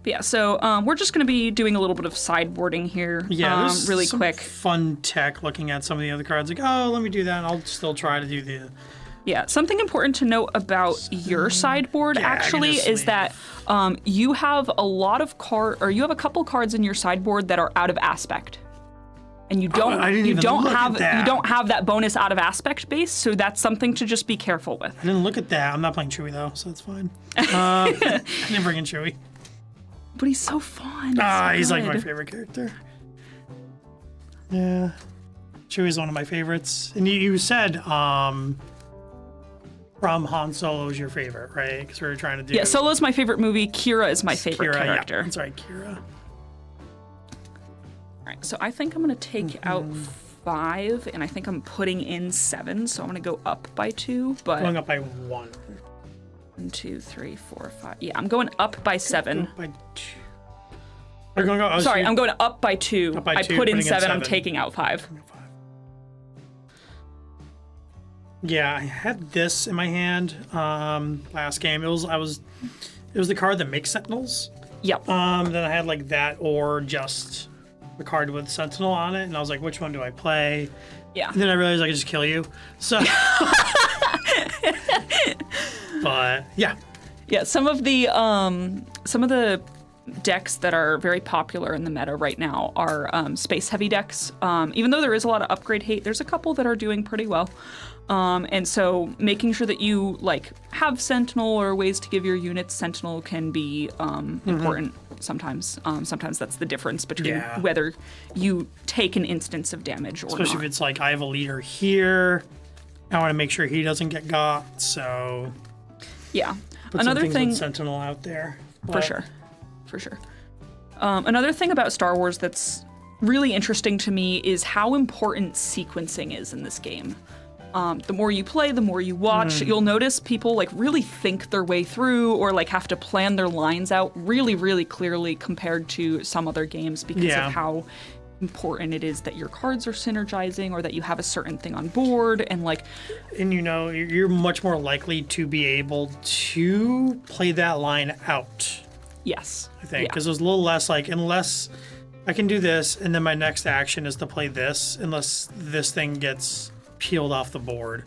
yeah, so we're just going to be doing a little bit of sideboarding here, really some quick. Fun tech looking at some of the other cards, like, oh, let me do that, and I'll still try to do the... Yeah, something important to note about your sideboard actually is that you have a couple cards in your sideboard that are out of aspect, and you don't have that bonus out of aspect base, so that's something to just be careful with. I didn't look at that. I'm not playing Chewie though, so it's fine. I didn't bring in Chewie. But he's so fun. He's like my favorite character. Yeah, Chewie's one of my favorites, and you said from Han Solo is your favorite, right? Because we were trying to do... Yeah, Solo's my favorite movie. Kira is my favorite character. Yeah, that's right, Kira. All right, so I think I'm going to take out 5, and I think I'm putting in 7, so I'm going to go up by 2. But going up by 1. 1, 2, 3, 4, 5. Yeah, I'm going up by 7. Up by 2. You're going up, Sorry, I'm going up by 2. Up by 2, I put in 7, I'm taking out 5. Yeah, I had this in my hand last game. It was the card that makes Sentinels. Yep. Then I had like that or just the card with Sentinel on it, and I was like, which one do I play? Yeah. And then I realized I could just kill you. So but yeah. Yeah, some of the decks that are very popular in the meta right now are space heavy decks. Even though there is a lot of upgrade hate, there's a couple that are doing pretty well. And so making sure that you have Sentinel or ways to give your units Sentinel can be important sometimes. Sometimes that's the difference between whether you take an instance of damage or especially if it's like I have a leader here, I want to make sure he doesn't get got. So yeah, put another some things thing with Sentinel out there for sure. Another thing about Star Wars that's really interesting to me is how important sequencing is in this game. The more you play, the more you watch, you'll notice people really think their way through or have to plan their lines out really, really clearly compared to some other games because of how important it is that your cards are synergizing or that you have a certain thing on board and you're much more likely to be able to play that line out. Yes. I think because there's a little less unless I can do this and then my next action is to play this unless this thing gets peeled off the board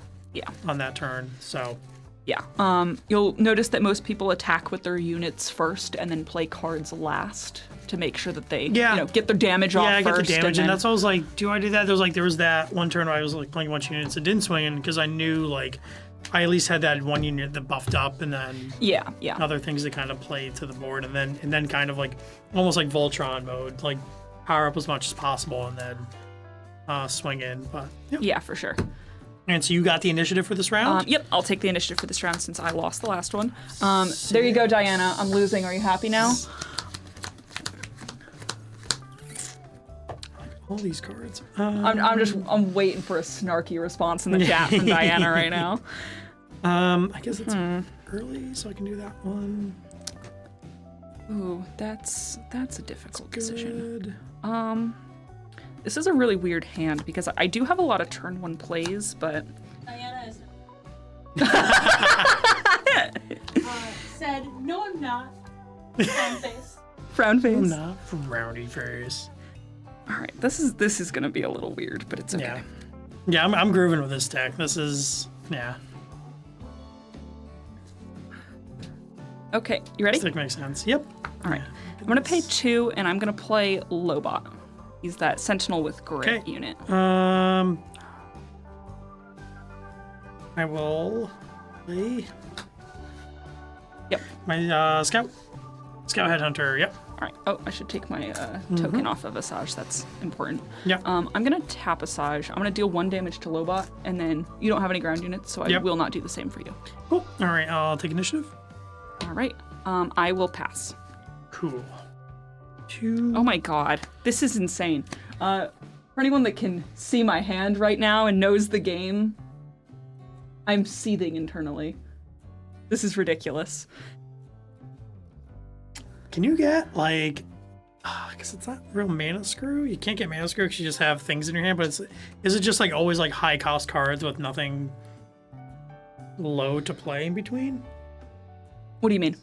on that turn. So you'll notice that most people attack with their units first and then play cards last to make sure that they get their damage off first. Yeah, get the damage, and that's why I was like, do I do that? There was that one turn where I was playing a bunch of units that didn't swing in because I knew I at least had that one unit that buffed up and then other things that kind of played to the board and then kind of almost like Voltron mode, power up as much as possible and then swing in. But yeah, for sure. And so you got the initiative for this round? Yep, I'll take the initiative for this round since I lost the last one. There you go, Diana. I'm losing. Are you happy now? All these cards. I'm waiting for a snarky response in the chat from Diana right now. I guess it's early, so I can do that one. Ooh, that's a difficult decision. This is a really weird hand because I do have a lot of turn 1 plays, but... Diana is said, no, I'm not. Frown face. Frown face. I'm not frowny face. All right, this is gonna be a little weird, but it's okay. Yeah, I'm grooving with this deck. This is, yeah. Okay, you ready? This deck makes sense. Yep. All right. I'm gonna pay 2, and I'm gonna play Lobot. He's that Sentinel with Grit unit. I will play. Yep. My Scout Headhunter. Yep. All right. Oh, I should take my token off of Asajj. That's important. Yep. I'm gonna tap Asajj. I'm gonna deal 1 damage to Lobot, and then you don't have any ground units, so I will not do the same for you. Cool. All right. I'll take initiative. All right. I will pass. Cool. 2. Oh my god, this is insane. For anyone that can see my hand right now and knows the game, I'm seething internally. This is ridiculous. Can you get, like, because it's not real mana screw? You can't get mana screw because you just have things in your hand, but is it just, like, always, like, high-cost cards with nothing low to play in between? What do you mean?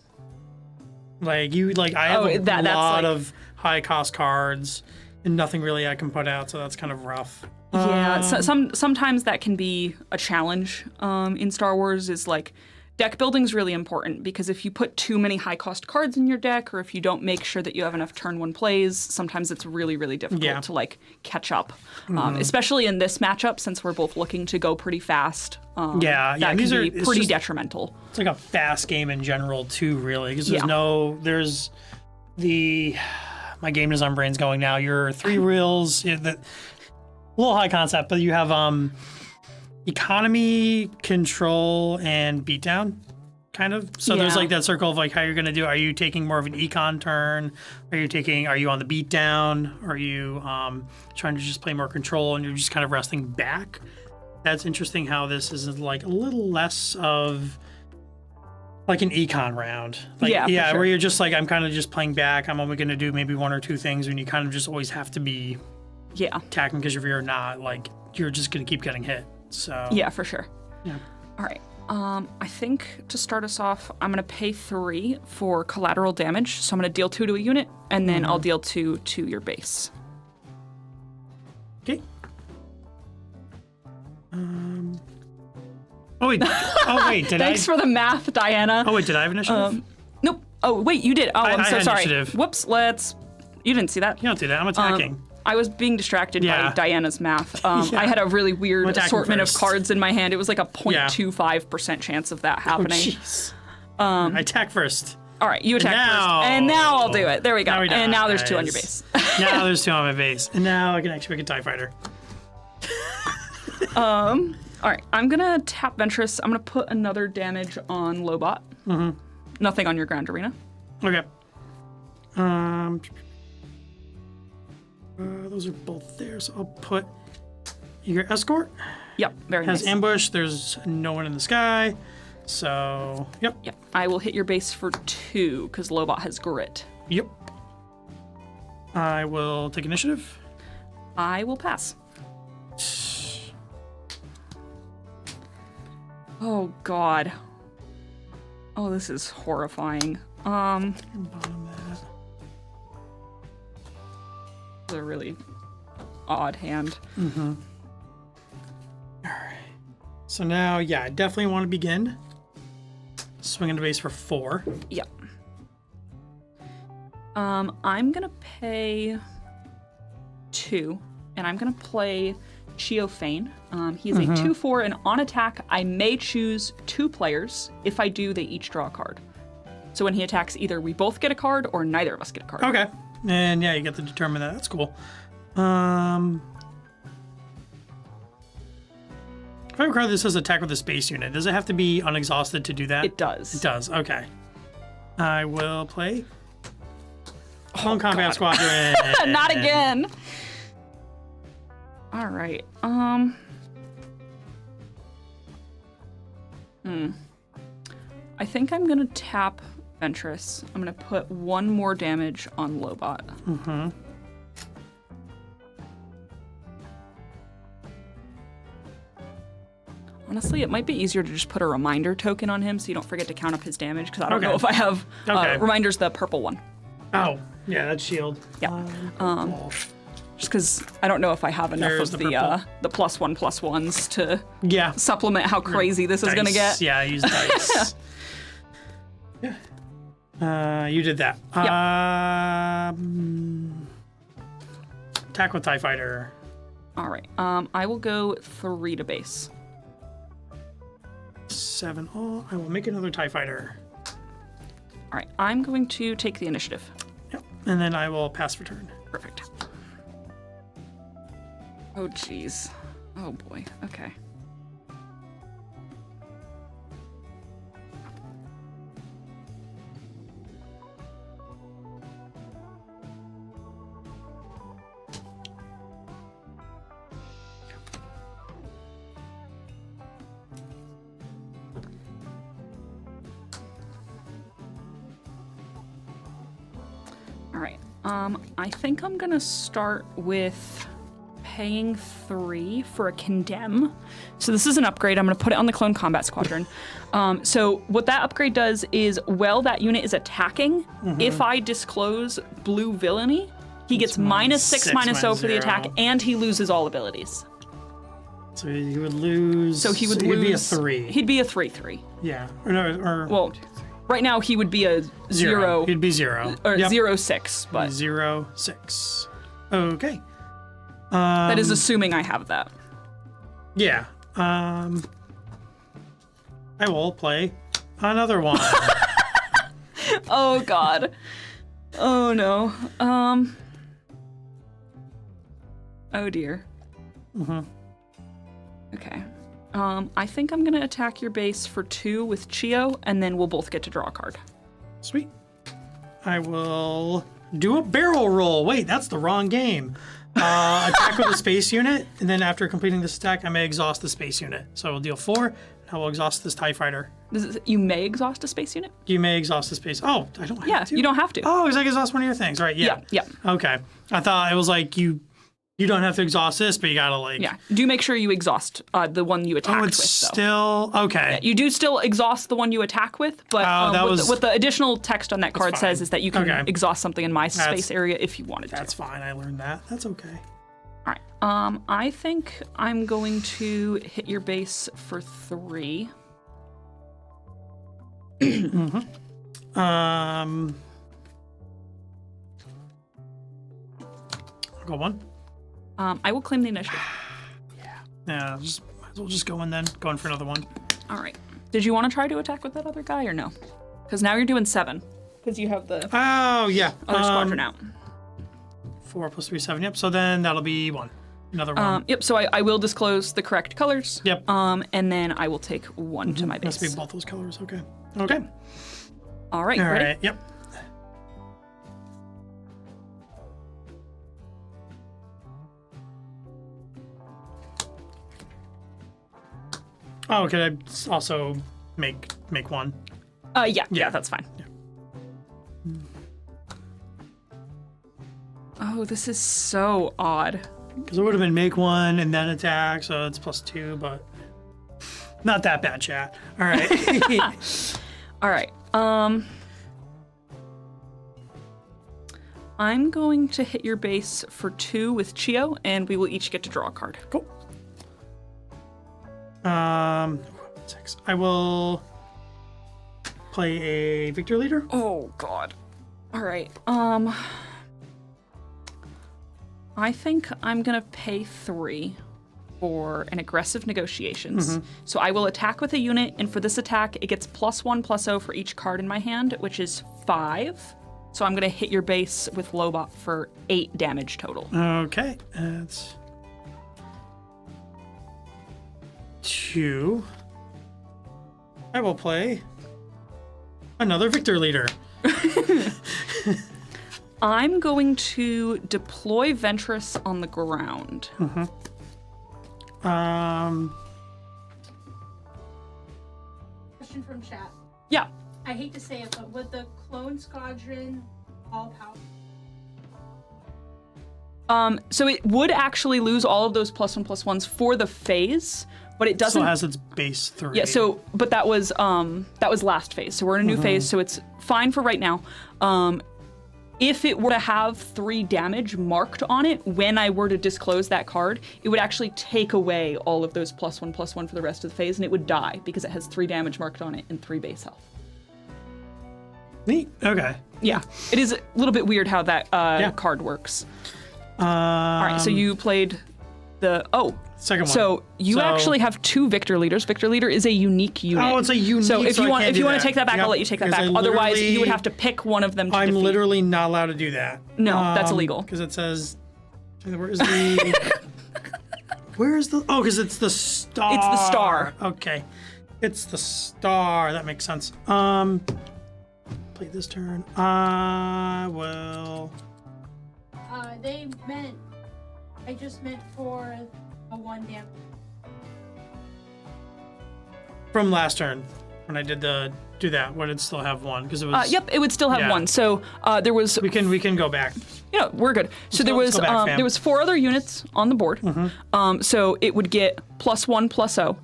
Like, I have a lot of high-cost cards and nothing really I can put out, so that's kind of rough. Yeah, sometimes that can be a challenge in Star Wars, is, like, deck building's really important, because if you put too many high-cost cards in your deck, or if you don't make sure that you have enough turn 1 plays, sometimes it's really, really difficult to, like, catch up. Especially in this matchup, since we're both looking to go pretty fast. That can be pretty detrimental. It's like a fast game in general, too, really, because my game design brain's going now. Your 3 reels, a little high concept, but you have economy, control, and beatdown, kind of. So there's like that circle of like how you're gonna do. Are you taking more of an econ turn? Are you on the beatdown? Are you trying to just play more control and you're just kind of resting back? That's interesting how this is like a little less of like an econ round. Like, sure. Where you're just like, I'm kind of just playing back. I'm only gonna do maybe 1 or 2 things, and you kind of just always have to be attacking, because if you're not, like, you're just gonna keep getting hit. So yeah, for sure. Yeah. All right. I think to start us off, I'm gonna pay 3 for collateral damage. So I'm gonna deal 2 to a unit, and then I'll deal 2 to your base. Okay. Oh wait. Thanks for the math, Diana. Oh wait, did I have initiative? Nope. Oh wait, you did. Oh, I'm so sorry. Initiative. Whoops. You didn't see that. You don't do that. I'm attacking. I was being distracted by Diana's math. I had a really weird assortment of cards in my hand. It was like a 0.25% chance of that happening. Oh, jeez. I attack first. All right, you attack first. And now I'll do it. There we go. And now there's 2 on your base. Now there's 2 on my base. And now I can actually make a TIE fighter. All right, I'm going to tap Ventress. I'm going to put another damage on Lobot. Nothing on your ground arena. Okay. Those are both there, so I'll put your escort. Yep, very nice. Has ambush. There's no one in the sky, so yep. I will hit your base for 2 because Lobot has grit. Yep. I will take initiative. I will pass. Oh God. Oh, this is horrifying. Bottom that. It's a really odd hand. All right. So now, I definitely want to begin swinging the base for 4. Yep. I'm gonna pay 2, and I'm gonna play Cheofane. He's a 2/4, and on attack, I may choose 2 players. If I do, they each draw a card. So when he attacks, either we both get a card or neither of us get a card. Okay. And you get to determine that. That's cool. If I record this as attack with a space unit, does it have to be unexhausted to do that? It does. It does. Okay. I will play Clone Combat Squadron. Not again. All right. I think I'm gonna tap Ventress. I'm gonna put 1 more damage on Lobot. Honestly, it might be easier to just put a reminder token on him so you don't forget to count up his damage, because I don't Okay. know if I have Okay. reminders, the purple one. Oh, yeah, that's shield. Yeah. Just because I don't know if I have enough There's of the purple. the +1/+1s to Yeah. supplement how crazy this is going to Dice. get. Yeah, I use dice. Yeah. You did that. Attack with TIE Fighter. All right. I will go 3 to base. 7. Oh, I will make another TIE Fighter. All right. I'm going to take the initiative. Yep. And then I will pass for turn. Perfect. Oh, jeez. Oh, boy. Okay. All right. I think I'm gonna start with paying 3 for a condemn. So this is an upgrade. I'm gonna put it on the Clone Combat Squadron. So what that upgrade does is, while that unit is attacking, if I disclose blue villainy, he gets -6, -0 for the attack, and he loses all abilities. So he would lose. So he would He'd be a lose. 3. He'd be a 3/3. Yeah. Or no. Or Well, right now he would be a 0 He'd be 0. or Yep. 0/6, but 0/6. Okay. that is assuming I have that. Yeah. I will play another one. Oh God. Oh no. Oh dear. Okay. I think I'm gonna attack your base for 2 with Chio, and then we'll both get to draw a card. Sweet. I will do a barrel roll. Wait, that's the wrong game. Attack with a space unit, and then after completing this attack, I may exhaust the space unit. So I will deal 4, and I will exhaust this TIE Fighter. You may exhaust a space unit? You may exhaust the space. Oh, I don't have Yeah, to. you don't have to. Oh, it's like exhaust one of your things. Right, yeah. Yeah. Okay. I thought it was like you don't have to exhaust this, but you gotta like. Yeah. Do make sure you exhaust the one you attacked Oh, with, it's though. still okay. You do still exhaust the one you attack with, but that was- what the additional text on that card fine. says is that you can Okay. exhaust something in my space area if you wanted to. That's fine. I learned that. That's okay. All right. I think I'm going to hit your base for 3. I'll go 1. I will claim the initiative. Yeah, might as well just go in then. Going for another one. All right. Did you want to try to attack with that other guy or no? Because now you're doing 7. Because you have the Oh yeah. other squadron out. 4 + 3 7. Yep. So then that'll be 1. Another 1. Yep. So I will disclose the correct colors. Yep. And then I will take 1 to my base. Must be both those colors. Okay. Okay. All right. All Ready? right. Yep. Oh, could I also make 1? Yeah, that's fine. Yeah. Oh, this is so odd. Because it would have been make 1 and then attack, so it's +2, but not that bad, chat. All right. All right. I'm going to hit your base for 2 with Chio, and we will each get to draw a card. Cool. 6. I will play a Victor Leader. Oh God. All right. I think I'm gonna pay 3 for an aggressive negotiations. So I will attack with a unit, and for this attack, it gets +1/+0 for each card in my hand, which is 5. So I'm gonna hit your base with Lobot for 8 damage total. Okay. That's 2. I will play another Victor Leader. I'm going to deploy Ventress on the ground. Question from chat. Yeah. I hate to say it, but would the clone squadron all power? So it would actually lose all of those +1/+1s for the phase, but it doesn't. So it has its base 3. Yeah. So, but that was last phase. So we're in a new phase. So it's fine for right now. If it were to have 3 damage marked on it, when I were to disclose that card, it would actually take away all of those +1/+1 for the rest of the phase, and it would die because it has 3 damage marked on it and 3 base health. Neat. Okay. Yeah, it is a little bit weird how that card works. All right, so you played the second one. So you actually have 2 Victor Leaders. Victor Leader is a unique unit. Oh, it's a unique. So if you want to take that back, Yep. I'll let you take that Because back. Otherwise, you would have to pick one of them to I'm defeat. literally not allowed to do that. No, that's illegal. Because it says, where is the? Where is the? Oh, because it's the star. It's the star. Okay, it's the star. That makes sense. Play this turn. I will. I just meant for a 1 damage. From last turn, when I did do that, would it still have 1? Because it was. Yep, it would still have 1. So there was. We can go back. Yeah, we're good. So Let's go back, fam. there was 4 other units on the board. So it would get +1/+0.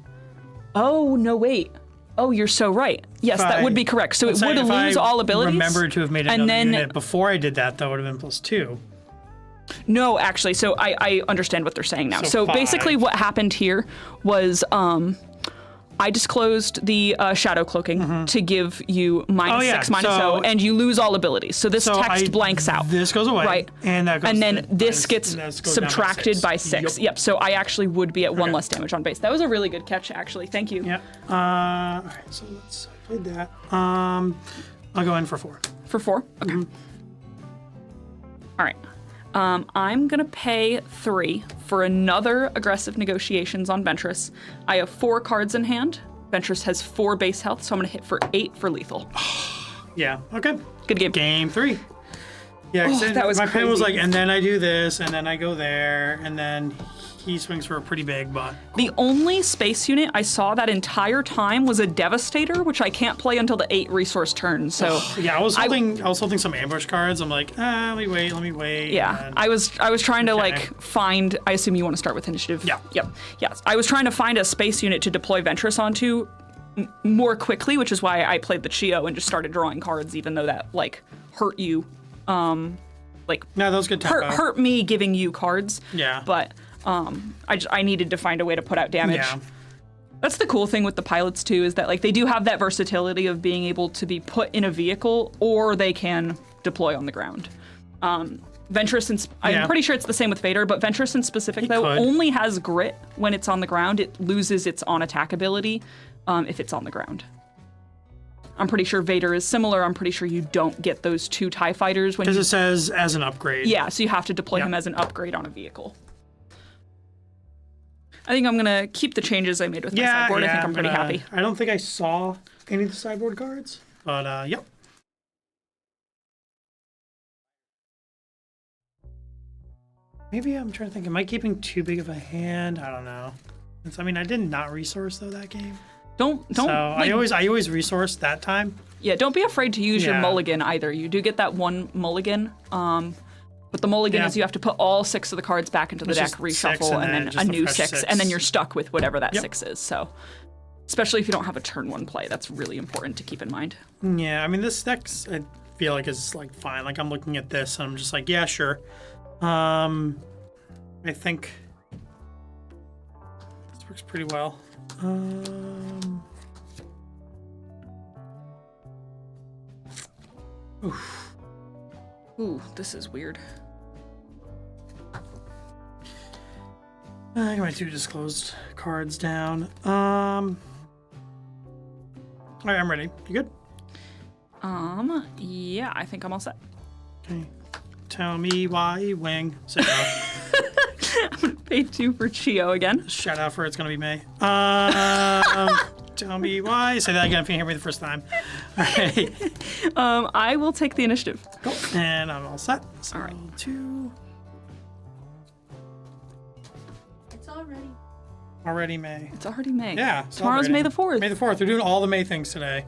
Oh no, wait. Oh, you're so right. Yes, that would be correct. So it would lose all abilities. Remember to have made another unit before I did that. That would have been +2. No, actually, so I understand what they're saying now. So 5. basically what happened here was I disclosed the shadow cloaking to give you -6, -0, and you lose all abilities. So this text blanks out. This goes away. Right. And that goes and then this gets subtracted by 6. Yep. So I actually would be at 1 less damage on base. That was a really good catch, actually. Thank you. Yep. All right, so let's play that. I'll go in for 4. For 4? Okay. All right. I'm going to pay 3 for another aggressive negotiations on Ventress. I have 4 cards in hand. Ventress has 4 base health, so I'm going to hit for 8 for lethal. Yeah, okay. Good game. Game 3. Yeah, that was my plan was crazy. like, and then I do this, and then I go there, and then he swings for a pretty big butt. The only space unit I saw that entire time was a Devastator, which I can't play until the 8 resource turn. So yeah, I was holding some ambush cards. I'm like, let me wait. yeah, and I was trying to like find. I assume you want to start with initiative. Yeah. Yep. Yes. I was trying to find a space unit to deploy Ventress onto more quickly, which is why I played the Chio and just started drawing cards, even though that like hurt you. No, that was good tempo. Hurt me giving you cards. Yeah. But I needed to find a way to put out damage. Yeah. That's the cool thing with the pilots too, is that like they do have that versatility of being able to be put in a vehicle or they can deploy on the ground. Ventress, I'm pretty sure it's the same with Vader, but Ventress in specific only has grit when it's on the ground. It loses its on attack ability if it's on the ground. I'm pretty sure Vader is similar. I'm pretty sure you don't get those 2 TIE fighters when because it says as an upgrade. Yeah, so you have to deploy him as an upgrade on a vehiel. I think I'm gonna keep the changes I made with my sideboard. I think I'm pretty happy. I don't think I saw any of the sideboard cards, but yep. Maybe I'm trying to think. Am I keeping too big of a hand? I don't know. I mean, I did not resource though that game. Don't. So like, I always resource that time. Yeah, don't be afraid to use your mulligan either. You do get that 1 mulligan. But the mulligan is you have to put all 6 of the cards back into the deck, reshuffle, and then a new 6, and then you're stuck with whatever that 6 is. So, especially if you don't have a turn 1 play, that's really important to keep in mind. Yeah, I mean this deck I feel like is like fine. Like I'm looking at this and I'm just like, yeah, sure. I think this works pretty well. Oof. Ooh, this is weird. I got my 2 disclosed cards down. All right, I'm ready. You good? Yeah, I think I'm all set. Okay. Tell me why, Wing. Sit down. Pay 2 for Chio again. Shout out for it's gonna be May. Tell me why. Say that again if you hear me the first time. All right. I will take the initiative. Cool. And I'm all set. So All right. 2. It's already. Already May. It's already May. Yeah. Tomorrow's May the 4th. May the 4th. We're doing all the May things today.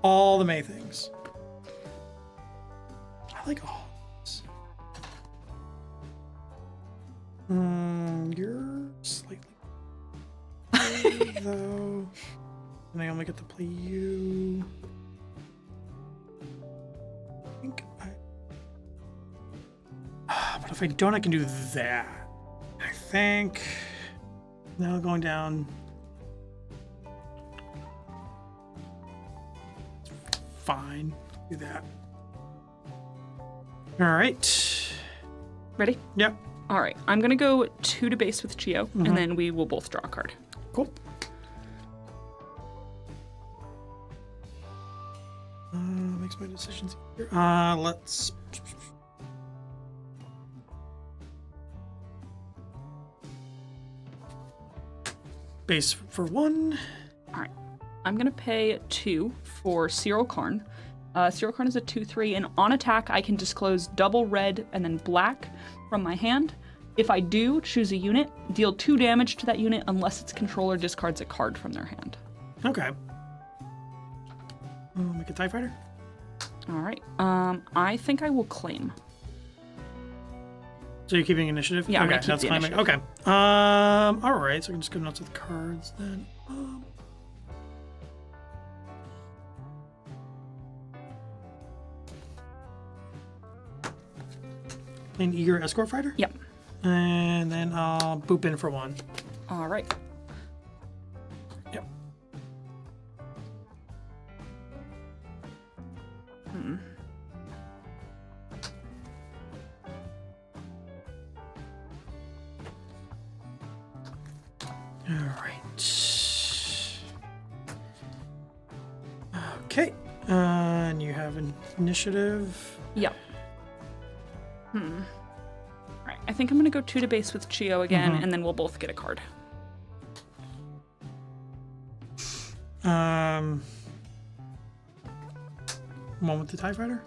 All the May things. I like all of this. You're slightly. though. And I only get to play you. I think but if I don't, I can do that. I think. Now going down. Fine. Do that. All right. Ready? Yep. All right. I'm going to go 2 to base with Chio, and then we will both draw a card. Cool. Makes my decisions here. Let's. Base for 1. All right. I'm going to pay 2 for Cyril Karn. Cyril Karn is a 2/3, and on attack, I can disclose double red and then black from my hand. If I do, choose a unit, deal 2 damage to that unit unless its controller discards a card from their hand. Okay. Make a TIE Fighter. All right. I think I will claim. So you're keeping initiative? Yeah, I'm okay, gonna keep that's the climbing. initiative. Okay. All right. So I can just go nuts with cards then. An eager escort fighter. Yep. And then I'll boop in for 1. All right. Yep. All right. Okay. And you have an initiative. Yep. All right. I think I'm going to go 2 to base with Chio again, and then we'll both get a card. One with the TIE Fighter.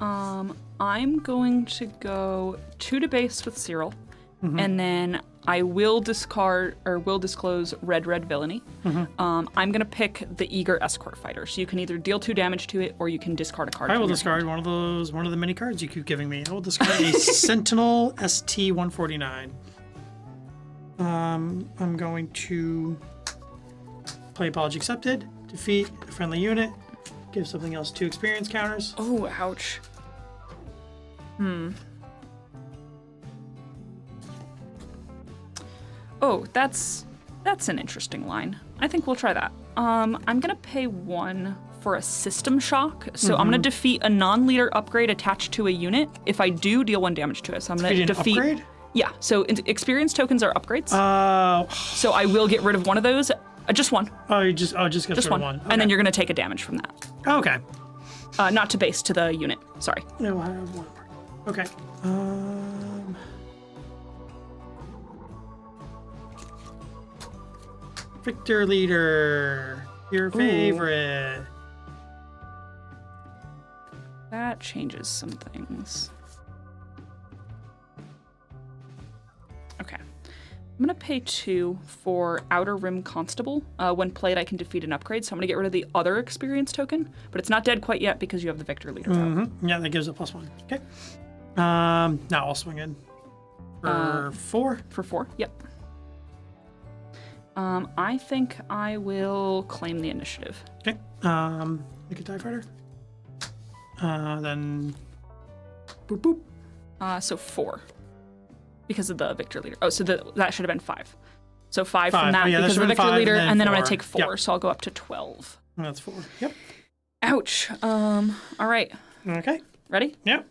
I'm going to go 2 to base with Cyril, and then I will discard or will disclose red villainy. I'm going to pick the eager escort fighter. So you can either deal 2 damage to it, or you can discard a card. I from will your discard hand. one of the mini cards you keep giving me. I will discard a Sentinel ST-149. I'm going to play Apology Accepted, defeat a friendly unit, give something else 2 experience counters. Oh, ouch. Oh, that's an interesting line. I think we'll try that. I'm gonna pay 1 for a system shock. So I'm gonna defeat a non-leader upgrade attached to a unit. If I do, deal 1 damage to it. So I'm gonna Defeat an defeat. upgrade? Yeah. So experience tokens are upgrades. Oh, So I will get rid of one of those. Just one. just get Just rid of one. one. And then you're gonna take a damage from that. Okay. Not to base, to the unit. Sorry. I will have 1. Okay. Victor Leader, your favorite. That changes some things. Okay. I'm going to pay 2 for Outer Rim Constable. When played, I can defeat an upgrade, so I'm going to get rid of the other experience token, but it's not dead quite yet because you have the Victor Leader out. Yeah, that gives it +1. Okay. Now I'll swing in for 4. For 4, yep. I think I will claim the initiative. Okay. Make a TIE Fighter. Then boop boop. So 4. Because of the Victor Leader. Oh, so that should have been 5. So 5 from that yeah, that because of should the have been Victor 5, Leader, and then I'm going 4. to take 4, Yep. so I'll go up to 12. That's 4. Yep. Ouch. All right. Okay. Ready? Yep.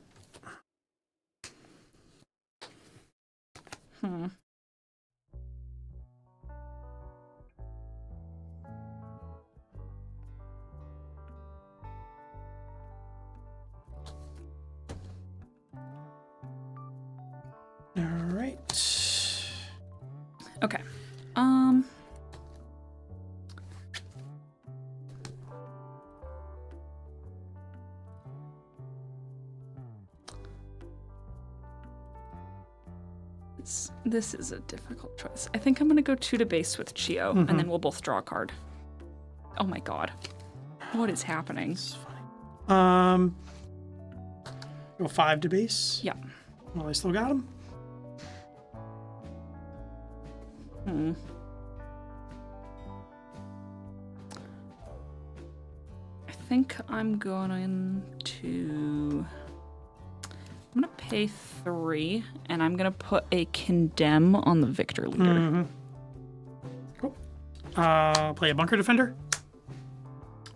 All right. Okay. This is a difficult choice. I think I'm going to go 2 to base with Chio, and then we'll both draw a card. Oh my god. What is happening? It's funny. Go 5 to base. Yeah. Well, I still got him. think I'm going to pay 3, and I'm gonna put a condemn on the victor leader. Cool. Play a bunker defender.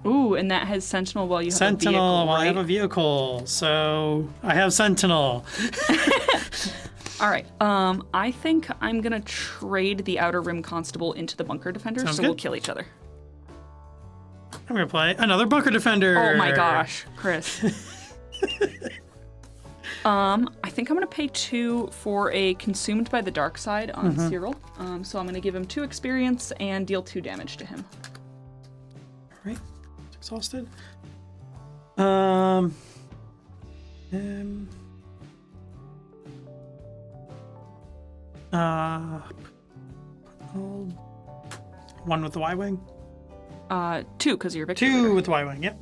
Ooh, and that has Sentinel while you have a vehicle, Sentinel, right? I have a vehicle, so I have Sentinel. All right. I think I'm gonna trade the Outer Rim Constable into the bunker defender, Sounds so good. we'll kill each other. I'm gonna play another bunker defender. Oh my gosh, Chris. I think I'm gonna pay 2 for a Consumed by the Dark Side on Cyril. So I'm gonna give him 2 experience and deal 2 damage to him. All right, exhausted. One with the Y-wing. 2 because you're victor. 2 with the Y-wing. Yep.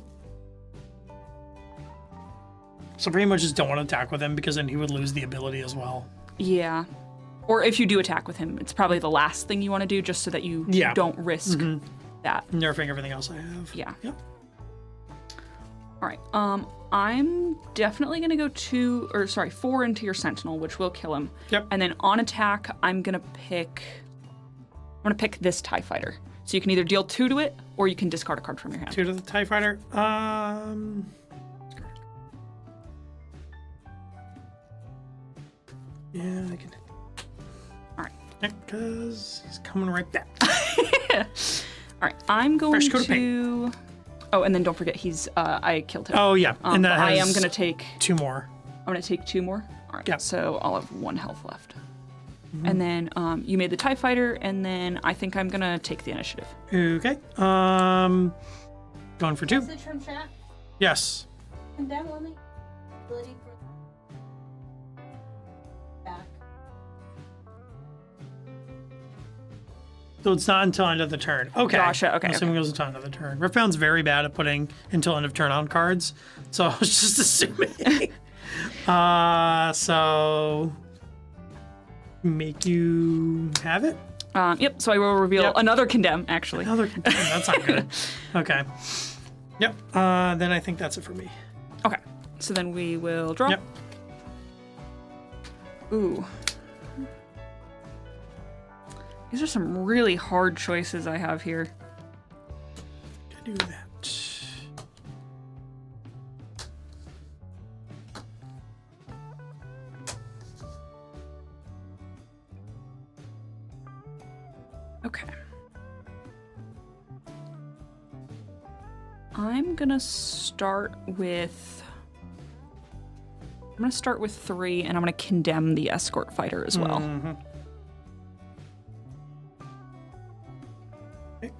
So pretty much just don't want to attack with him because then he would lose the ability as well. Yeah. Or if you do attack with him, it's probably the last thing you want to do just so that you don't risk that. Nerfing everything else I have. Yeah. Yep. All right. I'm definitely gonna go 4 into your Sentinel, which will kill him. Yep. And then on attack, I'm gonna pick this TIE Fighter. So you can either deal 2 to it, or you can discard a card from your hand. 2 to the TIE Fighter. Yeah, I can. All right. Because he's coming right back. All right. I'm going Fresh coat of to. Oh, and then don't forget I killed him. Oh yeah, and that I has am gonna take 2 more. I'm gonna take 2 more. All right. Yeah. So I'll have 1 health left. And then you made the TIE Fighter, and then I think I'm gonna take the initiative. Okay. Going for 2. Message from chat. Yes. Condemn only ability for back. So it's not until end of the turn. Okay. Gotcha, okay, I'm assuming it goes until end of the turn. Ripbound's very bad at putting until end of turn on cards, so I was just assuming. So make you have it. Yep. So I will reveal another condemn. Actually. Another. That's not good. Okay. Yep. Then I think that's it for me. Okay. So then we will draw. Yep. Ooh. These are some really hard choices I have here. Do that. Okay. I'm gonna start with 3, and I'm gonna condemn the escort fighter as well. Okay.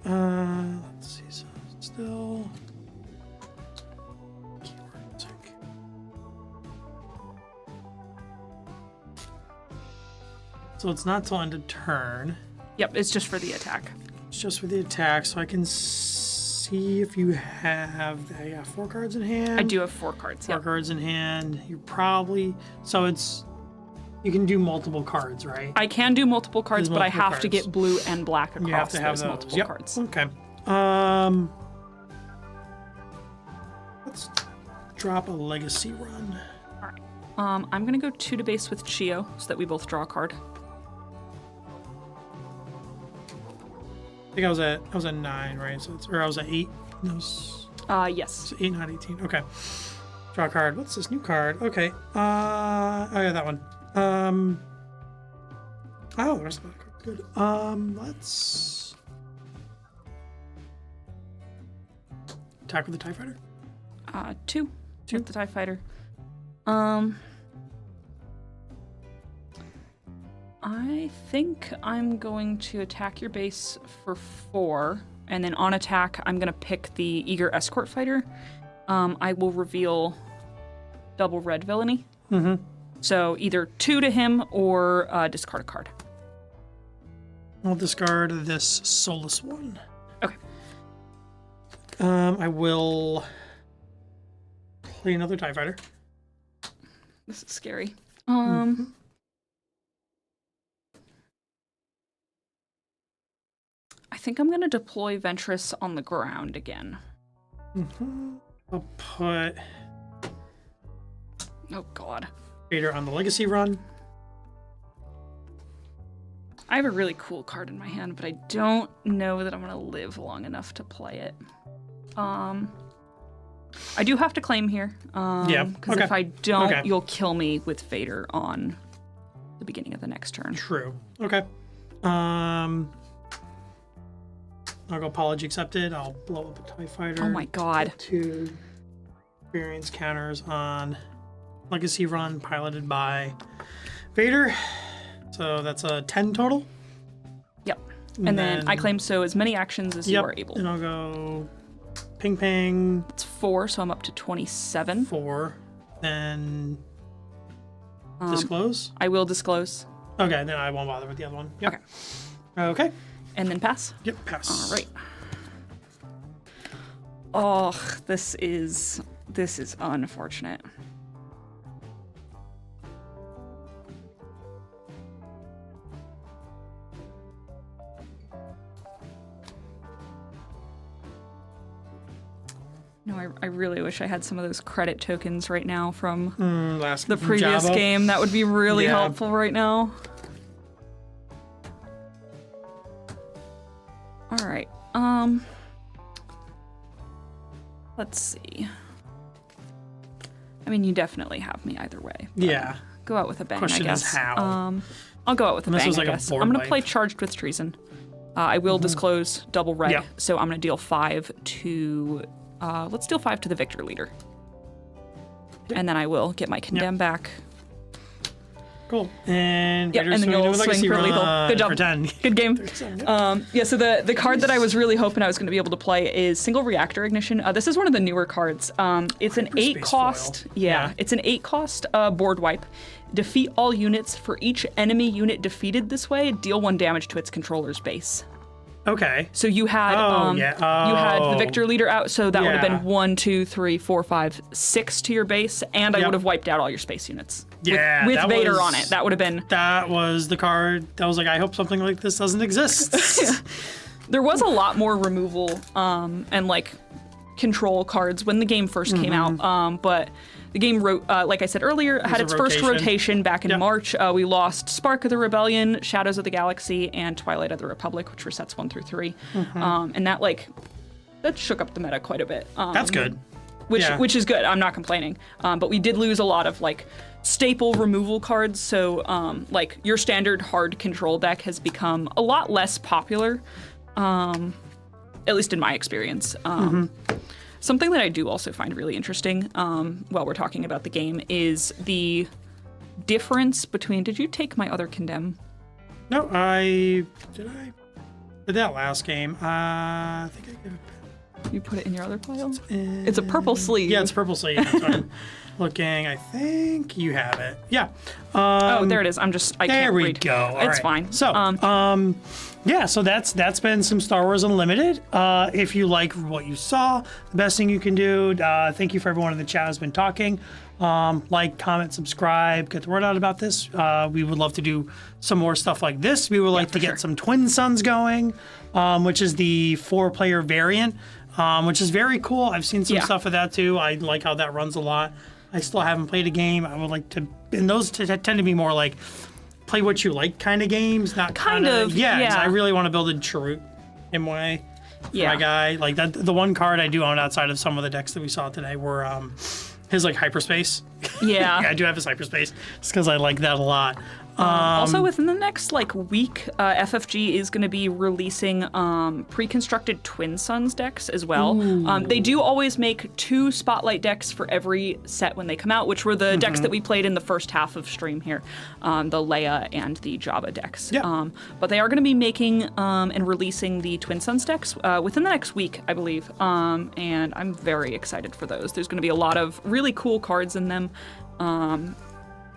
Let's see. So still. Keywords. Okay. So it's not till end of turn. Yep, it's just for the attack. It's just for the attack, so I can see if you have 4 cards in hand. I do have 4 cards. 4 Yep. cards in hand. You probably you can do multiple cards, right? I can do multiple cards, There's but I multiple have to cards. get blue and black across You have to have those those. multiple Yep. cards. Okay. Let's drop a legacy run. All right. I'm gonna go 2 to base with Chio so that we both draw a card. I think I was at 9, right? So or I was at 8. No, Yes. it's 8, not 18. Okay. Draw a card. What's this new card? Okay. Oh yeah, that one. Oh, the rest of the card. Good. Let's attack with the TIE Fighter. 2 with the TIE Fighter. I think I'm going to attack your base for 4, and then on attack, I'm going to pick the Eager Escort Fighter. I will reveal double red villainy. So either 2 to him or discard a card. I'll discard this soulless one. Okay. I will play another TIE Fighter. This is scary. I think I'm going to deploy Ventress on the ground again. I'll put Oh God. Vader on the Legacy run. I have a really cool card in my hand, but I don't know that I'm gonna live long enough to play it. I do have to claim here. Because if I don't, you'll kill me with Vader on the beginning of the next turn. True. Okay. I'll go apology accepted. I'll blow up a TIE fighter. Oh my God. Get 2 experience counters on Legacy run piloted by Vader. So that's a 10 total. Yep. And then I claim so as many actions as you are able. And I'll go ping ping. It's 4, so I'm up to 27. 4. Then disclose. I will disclose. Okay, then I won't bother with the other one. Yep. Okay. Okay. And then pass? Yep, pass. All right. Oh, this is unfortunate. No, I really wish I had some of those credit tokens right now from the previous Jabba. game. That would be really helpful right now. All right. Let's see. I mean, you definitely have me either way. Yeah. Go out with a bang, Question I guess. is how. I'll go out with a bang, was like I a guess. board I'm going to wipe. play Charged with Treason. I will disclose double red, so I'm going to deal 5 to... let's deal 5 to the victor leader. And then I will get my condemn back. Cool. And Yep, and then you'll swing for lethal. Good job. For 10. Good game. So the card that I was really hoping I was going to be able to play is Single Reactor Ignition. This is one of the newer cards. It's an 8 cost. Foil. Yeah, it's an 8 cost board wipe. Defeat all units. For each enemy unit defeated this way, deal 1 damage to its controller's base. Okay. So you had you had the victor leader out, so that would have been 1, 2, 3, 4, 5, 6 to your base, and I would have wiped out all your space units. Yeah, with that Vader was- on it. That would have been. That was the card that was like, I hope something like this doesn't exist. There was a lot more removal and like control cards when the game first came out, but the game, like I said earlier, had its first rotation back in March. We lost Spark of the Rebellion, Shadows of the Galaxy, and Twilight of the Republic, which were sets 1 through 3, and that shook up the meta quite a bit. That's good. Which is good. I'm not complaining. But we did lose a lot of like staple removal cards. So like your standard hard control deck has become a lot less popular, at least in my experience. Something that I do also find really interesting while we're talking about the game is the difference between. Did you take my other condemn? No, I did that last game. I think I gave it. You put it in your other pile? It's a purple sleeve. Yeah, it's a purple sleeve. That's what I'm looking. I think you have it. Yeah. Oh, there it is. I there can't we read. go. All It's right. fine. So, yeah, so that's been some Star Wars Unlimited. If you like what you saw, the best thing you can do, thank you for everyone in the chat who's been talking. Like, comment, subscribe, get the word out about this. We would love to do some more stuff like this. We would like to get some Twin Suns going, which is the 4-player variant, which is very cool. I've seen some stuff of that too. I like how that runs a lot. I still haven't played a game. I would like to, and those tend to be more like play what you like kind of games, not Kind of, yeah. 'Cause yeah. I really want to build a Chirrut in way for Yeah. my guy. Like that, the one card I do own outside of some of the decks that we saw today were his like hyperspace. Yeah. Yeah, I do have his hyperspace just because I like that a lot. Also, within the next week, FFG is going to be releasing pre-constructed Twin Suns decks as well. They do always make 2 Spotlight decks for every set when they come out, which were the decks that we played in the first half of stream here, the Leia and the Jabba decks. Yep. But they are going to be making and releasing the Twin Suns decks within the next week, I believe. And I'm very excited for those. There's going to be a lot of really cool cards in them.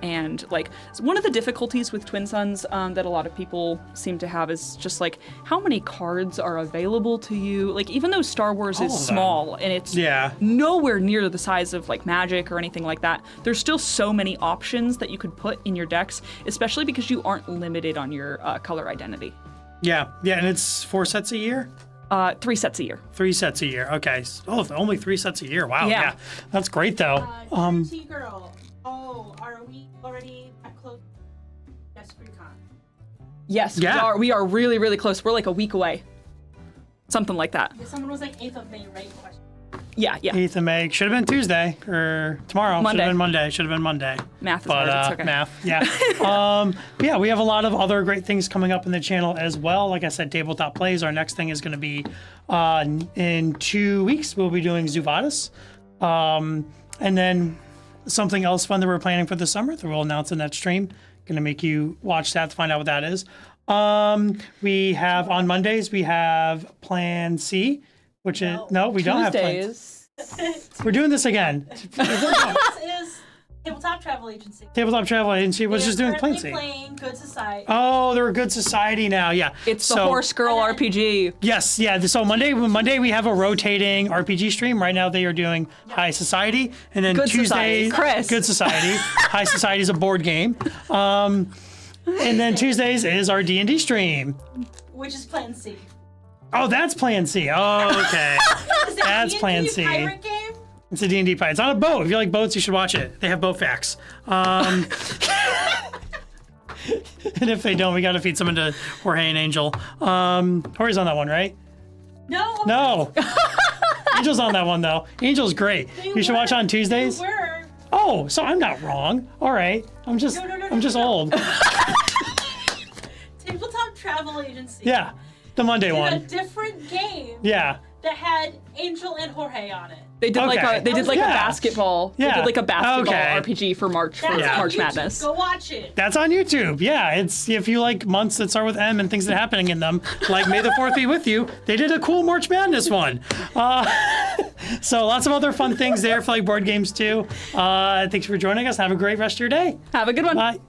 And one of the difficulties with Twin Suns that a lot of people seem to have is just how many cards are available to you. Even though Star Wars is small and it's nowhere near the size of Magic or anything like that, there's still so many options that you could put in your decks, especially because you aren't limited on your color identity. Yeah, and it's 4 sets a year. 3 sets a year. 3 sets a year. Okay. Oh, only 3 sets a year. Wow. Yeah. Yeah. That's great though. T girl. Oh, are we already that close? Yes, pre-con. Yes, Yeah. we are really, really close. We're like a week away. Something like that. Someone was like 8th of May, right? Question. Yeah. 8th of May. Should have been Tuesday or tomorrow. Monday. Should have been Monday. Math is But hard. It's okay. math, yeah. But yeah, we have a lot of other great things coming up in the channel as well. Like I said, Tabletop Plays. Our next thing is going to be in 2 weeks. We'll be doing Zuvadas. And then something else fun that we're planning for the summer that we'll announce in that stream. Going to make you watch that to find out what that is. We have on Mondays, we have Plan C, which is, no, we don't have Plan C. Tuesdays. We're doing this again. This is Tabletop Travel Agency. Tabletop Travel Agency was They're just doing Plan currently C. playing Good Society. Oh, they're a good society now. Yeah. It's the Horse Girl RPG. Yes, yeah. So Monday we have a rotating RPG stream. Right now they are doing High Society, and then Good Tuesday Society. Chris. Good Society. High Society is a board game. And then Tuesdays is our D&D stream. Which is Plan C. Oh, that's Plan C. Oh, okay. Is it That's D&D Plan C. pirate game? It's a D&D pirate. It's on a boat. If you like boats, you should watch it. They have boat facts. And if they don't, we got to feed some into Jorge and Angel. Jorge's on that one, right? No. No. Angel's on that one, though. Angel's great. You should watch on Tuesdays. You were. Oh, so I'm not wrong. All right. I'm just No. old. Tabletop Travel Agency. Yeah. The Monday Did a one. different game Yeah. that had Angel and Jorge on it. They did like Okay. a Yeah. basketball. Yeah. They did like a basketball Okay. RPG for March That's on March YouTube. Madness. Go watch it. That's on YouTube. Yeah, it's if you like months that start with M and things that are happening in them, like May the 4th be with you. They did a cool March Madness one. So lots of other fun things there for like board games too. Thanks for joining us. Have a great rest of your day. Have a good one. Bye.